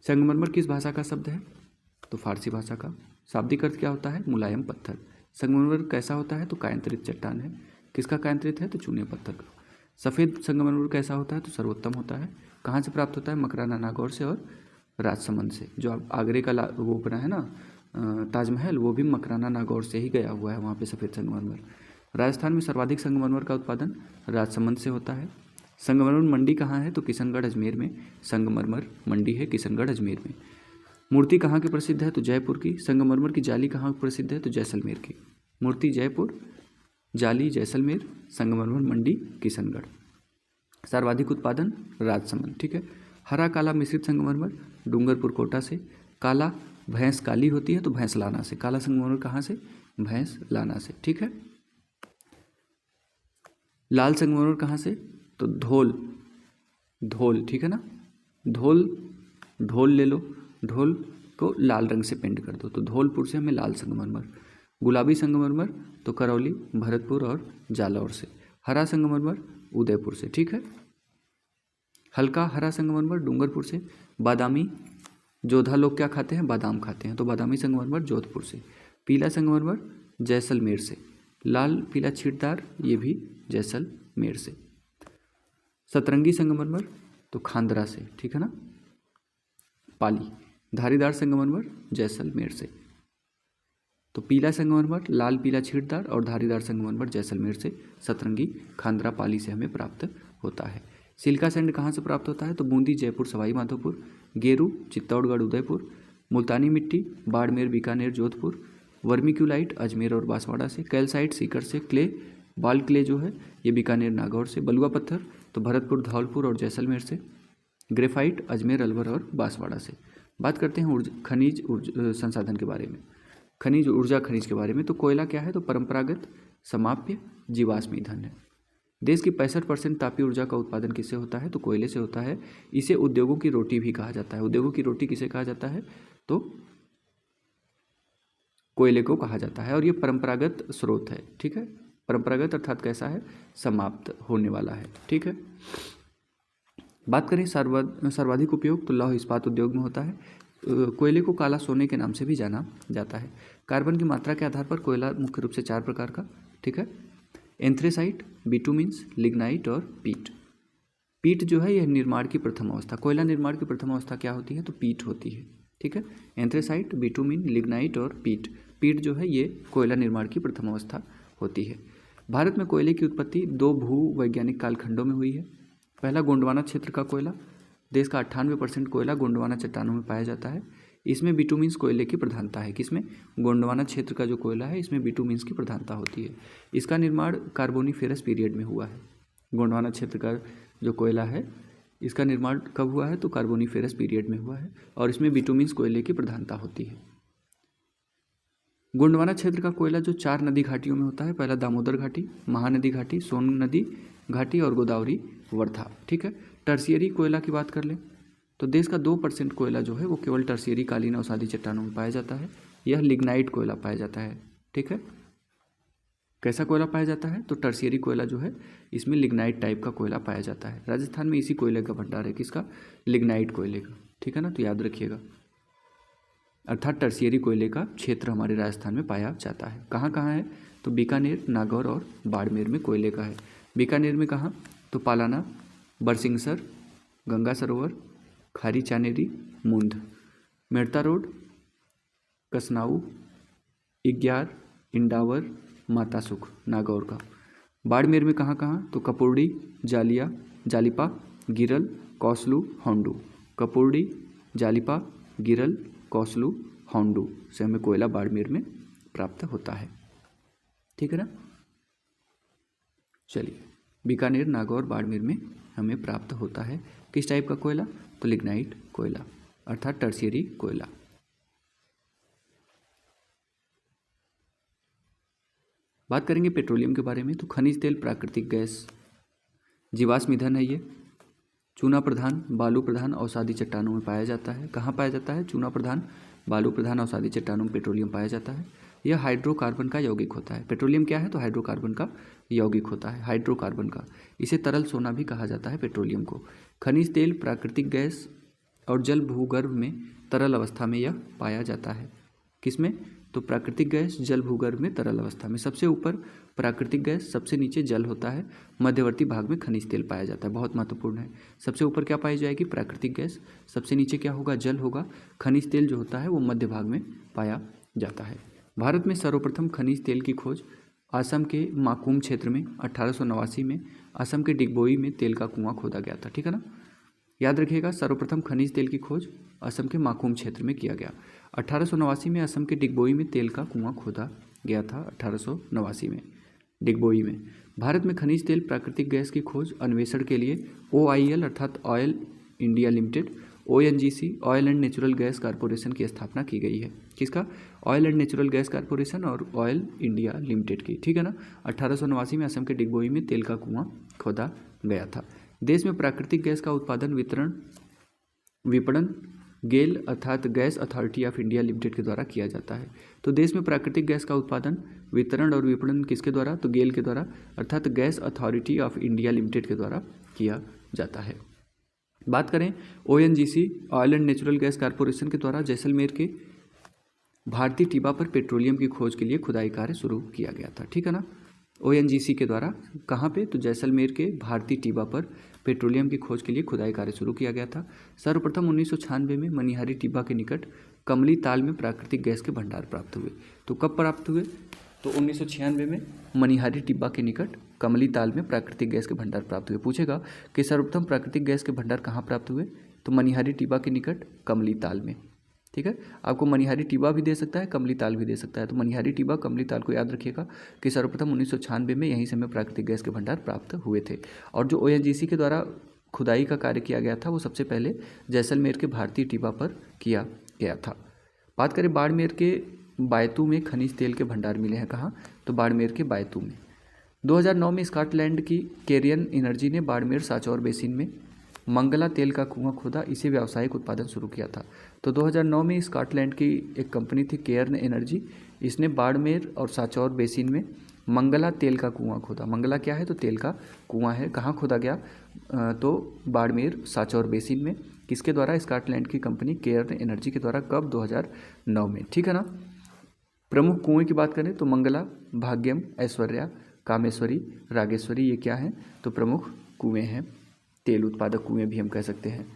[SPEAKER 1] संगमरमर किस भाषा का शब्द है? तो फारसी भाषा का। शाब्दिक अर्थ क्या होता है? मुलायम पत्थर। संगमरमर कैसा होता है? तो कायांतरित चट्टान है। किसका कायांतरित है? तो चूने पत्थर का। सफ़ेद संगमरमर कैसा होता है? तो सर्वोत्तम होता है। कहाँ से प्राप्त होता है? मकराना, नागौर से और राजसमंद से। जो आप आगरे का वो बना है ना ताजमहल, वो भी मकराना, नागौर से ही गया हुआ है, वहाँ पे सफ़ेद संगमरमर। राजस्थान में सर्वाधिक संगमरमर का उत्पादन राजसमंद से होता है। संगमरमर मंडी कहाँ है? तो किशनगढ़, अजमेर में संगमरमर मंडी है, किशनगढ़, अजमेर में। मूर्ति कहाँ की प्रसिद्ध है? तो जयपुर की। संगमरमर की जाली कहाँ प्रसिद्ध है? तो जैसलमेर की। मूर्ति जयपुर, जाली जैसलमेर, संगमरमर मंडी किशनगढ़। सर्वाधिक उत्पादन राजसमंद, ठीक है। हरा काला मिश्रित संगमरमर डूंगरपुर, कोटा से। काला भैंस काली होती है तो भैंस लाना से। काला संगमरमर कहाँ से? भैंस लाना से, ठीक है। लाल संगमरमर कहाँ से? तो धौल, धौल, ठीक है ना। धौल, ढोल ले लो, ढोल को लाल रंग से पेंट कर दो, तो धौलपुर से हमें लाल संगमरमर। गुलाबी संगमरमर तो करौली, भरतपुर और जालौर से। हरा संगमरमर उदयपुर से, ठीक है। हल्का हरा संगमरमर डूंगरपुर से। बादामी, जोधा लोग क्या खाते हैं? बादाम खाते हैं, तो बादामी संगमरमर जोधपुर से। पीला संगमरमर जैसलमेर से। लाल पीला छींटदार ये भी जैसलमेर से। सतरंगी संगमरमर तो खांदरा से, ठीक है ना, पाली। धारीदार संगमरमर जैसलमेर से। तो पीला संगमरमर लाल पीला छींटदार और धारीदार संगमरमर जैसलमेर से। सतरंगी खांदरा, पाली से हमें प्राप्त होता है। सिल्का सैंड कहाँ से प्राप्त होता है? तो बूंदी, जयपुर, सवाई माधोपुर। गेरू चित्तौड़गढ़, उदयपुर। मुल्तानी मिट्टी बाड़मेर, बीकानेर, जोधपुर। वर्मिक्यूलाइट अजमेर और बांसवाड़ा से। कैल्साइट सीकर से। क्ले बाल क्ले जो है ये बीकानेर, नागौर से। बलुआ पत्थर तो भरतपुर, धौलपुर और जैसलमेर से। ग्रेफाइट अजमेर, अलवर और बांसवाड़ा से। बात करते हैं खनिज संसाधन के बारे में, खनिज ऊर्जा खनिज के बारे में। तो कोयला क्या है? तो परंपरागत, समाप्य, जीवाश्म ईंधन है। देश की 65% तापीय ऊर्जा का उत्पादन किससे होता है? तो कोयले से होता है। इसे उद्योगों की रोटी भी कहा जाता है। उद्योगों की रोटी किसे कहा जाता है? तो कोयले को कहा जाता है, और ये परंपरागत स्रोत है, ठीक है। परंपरागत अर्थात कैसा है? समाप्त होने वाला है, ठीक है। बात करें सर्वाधिक उपयोग, तो लौह इस्पात उद्योग में होता है। कोयले को काला सोने के नाम से भी जाना जाता है। कार्बन की मात्रा के आधार पर कोयला मुख्य रूप से 4 प्रकार का, ठीक है। एंथ्रेसाइट, बिटुमिन्स, लिग्नाइट और पीट। पीट जो है यह निर्माण की प्रथम अवस्था, कोयला निर्माण की प्रथम अवस्था क्या होती है? तो पीट होती है, ठीक है। एंथ्रेसाइट, बिटुमिन, लिग्नाइट और पीट। पीट जो है ये कोयला निर्माण की प्रथम अवस्था होती है। भारत में कोयले की उत्पत्ति 2 भू वैज्ञानिक कालखंडों में हुई है। पहला गोंडवाना क्षेत्र का कोयला। देश का 98% कोयला गोंडवाना चट्टानों में पाया जाता है। इसमें बिटुमिन्स कोयले की प्रधानता है। किसमें? गोंडवाना क्षेत्र का जो कोयला है इसमें बिटुमिन्स की प्रधानता होती है। इसका निर्माण कार्बोनिफेरस पीरियड में हुआ है। गोंडवाना क्षेत्र का जो कोयला है इसका निर्माण कब हुआ है? तो कार्बोनिफेरस पीरियड में हुआ है, और इसमें बिटुमिन्स कोयले की प्रधानता होती है। गोंडवाना क्षेत्र का कोयला जो 4 नदी घाटियों में होता है। पहला दामोदर घाटी, महानदी घाटी, सोन नदी घाटी और गोदावरी वर्धा, ठीक है। टर्शियरी कोयला की बात कर लें तो देश का 2% कोयला जो है वो केवल टर्शियरी कालीन अवसादी चट्टानों में पाया जाता है। यह लिग्नाइट कोयला पाया जाता है, ठीक है। कैसा कोयला पाया जाता है? तो टर्शियरी कोयला जो है इसमें लिग्नाइट टाइप का कोयला पाया जाता है। राजस्थान में इसी कोयले का भंडार है, किसका? लिग्नाइट कोयले का, ठीक है ना, तो याद रखिएगा। अर्थात टर्शियरी कोयले का क्षेत्र हमारे राजस्थान में पाया जाता है। कहाँ कहाँ है? तो बीकानेर, नागौर और बाड़मेर में कोयले का है। बीकानेर में कहाँ? तो पालाना, बरसिंगसर, गंगा सरोवर, खारी चानेरी, मुंद। मेड़ता रोड, कसनाऊ, इग्यार, इंडावर, मातासुख, नागौर का। बाड़मेर में कहाँ कहाँ, तो कपुर्डी, जालिया, जालिपा, गिरल, कौसलू, होंडू। कपुर्डी, जालिपा, गिरल, कौसलू, होंडू से हमें कोयला बाड़मेर में प्राप्त होता है। ठीक है ना। चलिए, बीकानेर, नागौर, बाड़मेर में हमें प्राप्त होता है किस टाइप का कोयला, तो लिग्नाइट कोयला अर्थात टर्शियरी कोयला। बात करेंगे पेट्रोलियम के बारे में, तो खनिज तेल, प्राकृतिक गैस, जीवाश्म ईंधन है ये। चूना प्रधान, बालू प्रधान अवसादी चट्टानों में पाया जाता है। कहाँ पाया जाता है, चूना प्रधान, बालू प्रधान अवसादी चट्टानों में पेट्रोलियम पाया जाता है। यह हाइड्रोकार्बन का यौगिक होता है। पेट्रोलियम क्या है, तो हाइड्रोकार्बन का यौगिक होता है, हाइड्रोकार्बन का। इसे तरल सोना भी कहा जाता है पेट्रोलियम को। खनिज तेल, प्राकृतिक गैस और जल भूगर्भ में तरल अवस्था में यह पाया जाता है। किसमें, तो प्राकृतिक गैस जल भूगर्भ में तरल अवस्था में। सबसे ऊपर प्राकृतिक गैस, सबसे नीचे जल होता है, मध्यवर्ती भाग में खनिज तेल पाया जाता है। बहुत महत्वपूर्ण है। सबसे ऊपर क्या पाई जाएगी, प्राकृतिक गैस, सबसे नीचे क्या होगा, जल होगा। खनिज तेल जो होता है वो मध्य भाग में पाया जाता है। भारत में सर्वप्रथम खनिज तेल की खोज असम के माकुम क्षेत्र में 1889 में असम के डिगबोई में तेल का कुआं खोदा गया था। ठीक है ना। याद रखिएगा, सर्वप्रथम खनिज तेल की खोज असम के माकुम क्षेत्र में किया गया। 1889 में असम के डिगबोई में तेल का कुआं खोदा गया था। 1889 में डिगबोई में। भारत में खनिज तेल, प्राकृतिक गैस की खोज अन्वेषण के लिए OIL अर्थात oil India limited, ONGC oil and natural gas corporation की स्थापना की गई है। किसका, oil and natural gas corporation और ऑयल इंडिया लिमिटेड की। ठीक है ना। 1889 में असम के डिगबोई में तेल का कुआं खोदा गया था। देश में प्राकृतिक गैस का उत्पादन, विपणन गेल अर्थात gas authority of India limited के द्वारा किया जाता है। तो देश में प्राकृतिक गैस का उत्पादन, वितरण और विपणन किसके द्वारा, तो गेल के द्वारा अर्थात gas authority of India limited के द्वारा किया जाता है। बात करें ONGC oil and natural gas corporation के द्वारा जैसलमेर के भारतीय टिब्बा पर पेट्रोलियम की खोज के लिए खुदाई कार्य शुरू किया गया था। ठीक है ना। ONGC के द्वारा कहाँ पे, तो जैसलमेर के भारतीय टिब्बा पर पेट्रोलियम की खोज के लिए खुदाई कार्य शुरू किया गया था। सर्वप्रथम 1996 में मनिहारी टिब्बा के निकट कमली ताल में प्राकृतिक गैस के भंडार प्राप्त हुए। तो कब प्राप्त हुए, तो 1996 में मनिहारी टिब्बा के निकट कमली ताल में प्राकृतिक गैस के भंडार प्राप्त हुए। पूछेगा कि सर्वप्रथम प्राकृतिक गैस के भंडार कहाँ प्राप्त हुए, तो मनिहारी टिब्बा के निकट कमली ताल में। ठीक है, आपको मनिहारी टिब्बा भी दे सकता है, कमली ताल भी दे सकता है। तो मनिहारी टिब्बा, कमली ताल को याद रखिएगा कि सर्वप्रथम 1996 में यहीं से हमें प्राकृतिक गैस के भंडार प्राप्त हुए थे। और जो ONGC के द्वारा खुदाई का कार्य किया गया था वो सबसे पहले जैसलमेर के भारतीय टिब्बा पर किया गया था। बात करें बाड़मेर के बायतू में खनिज तेल के भंडार मिले हैं। कहाँ, तो बाड़मेर के बायतू में। 2009 में स्कॉटलैंड की केरियन एनर्जी ने बाड़मेर सांचौर बेसिन में मंगला तेल का कुआं खोदा, इसे व्यावसायिक उत्पादन शुरू किया था। तो 2009 में स्कॉटलैंड की एक कंपनी थी केयर्न एनर्जी, इसने बाड़मेर और सांचौर बेसिन में मंगला तेल का कुआं खोदा। मंगला क्या है, तो तेल का कुआं है। कहाँ खोदा गया, तो बाड़मेर सांचौर बेसिन में। किसके द्वारा, स्कॉटलैंड की कंपनी केयर्न एनर्जी के द्वारा। कब, 2009 में। ठीक है ना। प्रमुख कुएं की बात करें तो मंगला, भाग्यम, ऐश्वर्या, कामेश्वरी, रागेश्वरी, ये क्या हैं, तो प्रमुख कुएं हैं। तेल उत्पादक कुएं भी हम कह सकते हैं।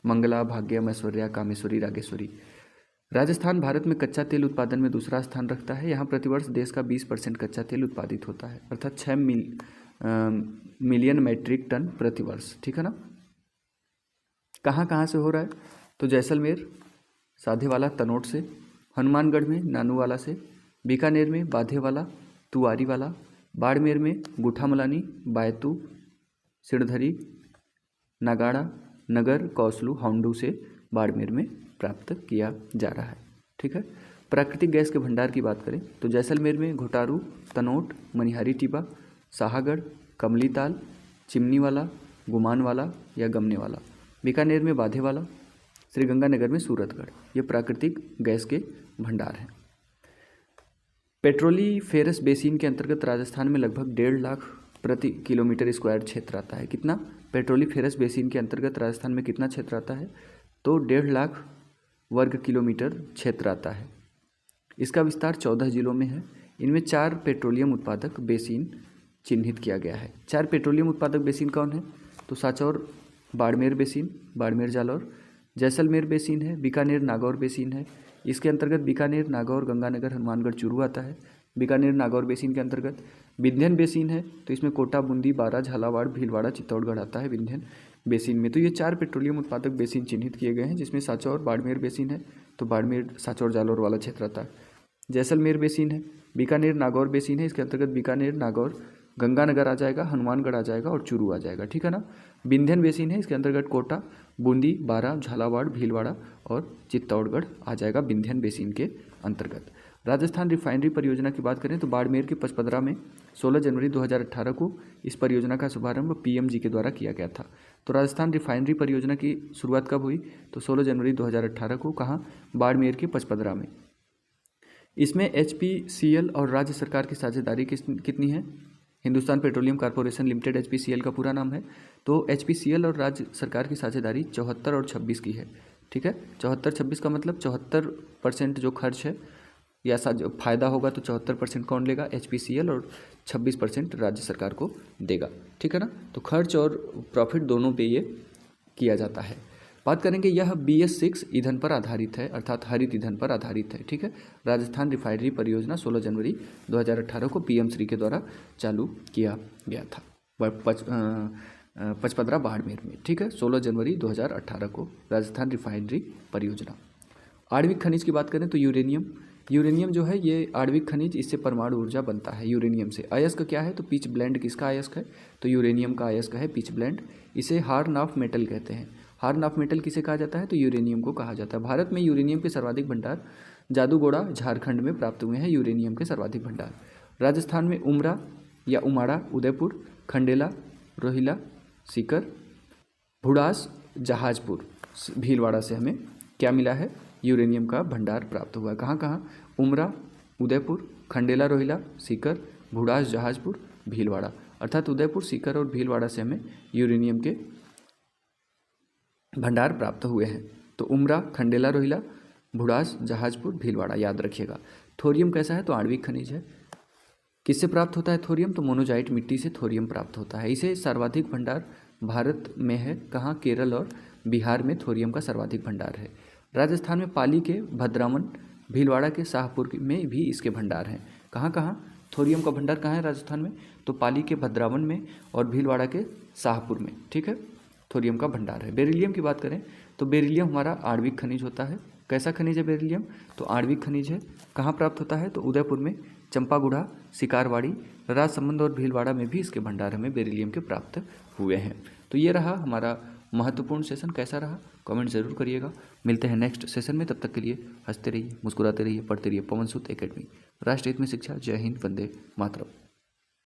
[SPEAKER 1] मंगला, भाग्यम, ऐश्वर्या, कामेश्वरी, रागेश्वरी। राजस्थान भारत में कच्चा तेल उत्पादन में दूसरा स्थान रखता है। यहाँ प्रतिवर्ष देश का 20% कच्चा तेल उत्पादित होता है, अर्थात 6 मिलियन मैट्रिक टन प्रतिवर्ष। ठीक है ना। कहाँ कहाँ से हो रहा है, तो जैसलमेर साधेवाला तनोट से, हनुमानगढ़ में नानूवाला से, बीकानेर में बाधेवाला, तुआरीवाला, बाड़मेर में गुठामलानी, बायतू, सिरधरी, नागाड़ा, नगर, कौसलू, होंडू से बाड़मेर में प्राप्त किया जा रहा है। ठीक है। प्राकृतिक गैस के भंडार की बात करें तो जैसलमेर में घोटारू, तनोट, मनिहारी टिब्बा, शाहगढ़, कमली ताल, चिमनीवाला, गुमानवाला या गमनेवाला। बीकानेर में बाधेवाला, श्रीगंगानगर में सूरतगढ़, ये प्राकृतिक गैस के भंडार हैं। पेट्रोलीफेरस बेसिन के अंतर्गत राजस्थान में लगभग 1.5 लाख प्रति किलोमीटर स्क्वायर क्षेत्र आता है। कितना, पेट्रोलीफेरस बेसिन के अंतर्गत राजस्थान में कितना क्षेत्र आता है, तो 1.5 लाख वर्ग किलोमीटर क्षेत्र आता है। इसका विस्तार 14 जिलों में है। इनमें 4 पेट्रोलियम उत्पादक बेसिन चिन्हित किया गया है। 4 पेट्रोलियम उत्पादक बेसिन कौन है, तो सांचौर बाड़मेर बेसिन, बाड़मेर जालौर, जैसलमेर बेसिन है, बीकानेर नागौर बेसिन है। इसके अंतर्गत बीकानेर, नागौर, गंगानगर, हनुमानगढ़, चूरू आता है। बीकानेर नागौर बेसिन के अंतर्गत। विंध्यन बेसिन है तो इसमें कोटा, बूंदी, बारा, झालावाड़, भीलवाड़ा, चित्तौड़गढ़ आता है विंध्यन बेसिन में। तो ये 4 पेट्रोलियम उत्पादक बेसिन चिन्हित किए गए हैं, जिसमें सांचौर बाड़मेर बेसिन है तो बाड़मेर सांचौर जालौर वाला क्षेत्र आता है। जैसलमेर बेसिन है, बीकानेर नागौर बेसिन है, इसके अंतर्गत बीकानेर, नागौर, गंगानगर आ जाएगा, हनुमानगढ़ आ जाएगा और चूरू आ जाएगा, ठीक है ना। विंध्यन बेसिन है, इसके अंतर्गत कोटा, बूंदी, बारा, झालावाड़, भीलवाड़ा और चित्तौड़गढ़ आ जाएगा विंध्यन बेसिन के अंतर्गत। राजस्थान रिफाइनरी परियोजना की बात करें तो बाड़मेर के पचपदरा में 16 जनवरी 2018 को इस परियोजना का शुभारंभ पीएमजी के द्वारा किया गया था। तो राजस्थान रिफाइनरी परियोजना की शुरुआत कब हुई? तो 16 जनवरी 2018 को। कहाँ? बाड़मेर के पचपदरा में। इसमें HPCL और राज्य सरकार की साझेदारी कितनी है? Hindustan petroleum corporation limited HPCL का पूरा नाम है। तो HPCL और राज्य सरकार की साझेदारी 74 और 26 की है, ठीक है। 74-26 का मतलब 74% जो खर्च है या जो फायदा होगा तो 74% कौन लेगा? HPCL और 26% राज्य सरकार को देगा, ठीक है ना। तो खर्च और प्रॉफिट दोनों पे ये किया जाता है। बात करेंगे, यह BS6 ईंधन पर आधारित है, अर्थात हरित ईंधन पर आधारित है, ठीक है। राजस्थान रिफाइनरी परियोजना 16 जनवरी 2018 को PM श्री के द्वारा चालू किया गया था पचपदरा बाड़मेर में, ठीक है। 16 जनवरी 2018 को राजस्थान रिफाइनरी परियोजना। आणविक खनिज की बात करें तो यूरेनियम जो है ये आणविक खनिज, इससे परमाणु ऊर्जा बनता है यूरेनियम से। अयस्क क्या है? तो पिच ब्लेंड किसका अयस्क है? तो यूरेनियम का अयस्क है पिच ब्लेंड। इसे हार्न ऑफ मेटल कहते हैं। हार्न ऑफ मेटल किसे कहा जाता है? तो यूरेनियम को कहा जाता है। भारत में यूरेनियम के सर्वाधिक भंडार जादूगोड़ा झारखंड में प्राप्त हुए हैं यूरेनियम के सर्वाधिक भंडार। राजस्थान में उमरा या उमाड़ा, उदयपुर, खंडेला, रोहिला, सीकर, भुड़ास, जहाजपुर, भीलवाड़ा से हमें क्या मिला है? यूरेनियम का भंडार प्राप्त हुआ है। कहाँ कहाँ? उमरा, उदयपुर, खंडेला, रोहिला, सीकर, भुड़ास, जहाजपुर, भीलवाड़ा। अर्थात उदयपुर, सीकर और भीलवाड़ा से हमें यूरेनियम के भंडार प्राप्त हुए हैं। तो उमरा, खंडेला, रोहिला, भुड़ास, जहाजपुर, भीलवाड़ा याद रखिएगा। थोरियम कैसा है? तो आणविक खनिज है। किससे प्राप्त होता है थोरियम? तो मोनोजाइट मिट्टी से थोरियम प्राप्त होता है। इसे सर्वाधिक भंडार भारत में है। कहाँ? केरल और बिहार में थोरियम का सर्वाधिक भंडार है। राजस्थान में पाली के भद्रावन, भीलवाड़ा के शाहपुर में भी इसके भंडार हैं। कहाँ कहाँ थोरियम का भंडार कहाँ है राजस्थान में? तो पाली के भद्रावन में और भीलवाड़ा के शाहपुर में, ठीक है, थोरियम का भंडार है। बेरिलियम की बात करें तो बेरिलियम हमारा आणविक खनिज होता है। कैसा खनिज है बेरिलियम? तो आणविक खनिज है। कहाँ प्राप्त होता है? तो उदयपुर में, चंपागुढ़ा, शिकारवाड़ी, राजसमंद और भीलवाड़ा में भी इसके भंडार हमें बेरिलियम के प्राप्त हुए हैं। तो ये रहा हमारा महत्वपूर्ण सेशन। कैसा रहा कमेंट जरूर करिएगा। मिलते हैं नेक्स्ट सेशन में, तब तक के लिए हंसते रहिए, मुस्कुराते रहिए, पढ़ते रहिए। पवन सूत एकेडमी, राष्ट्र हित में शिक्षा। जय हिंद, वंदे मातरम।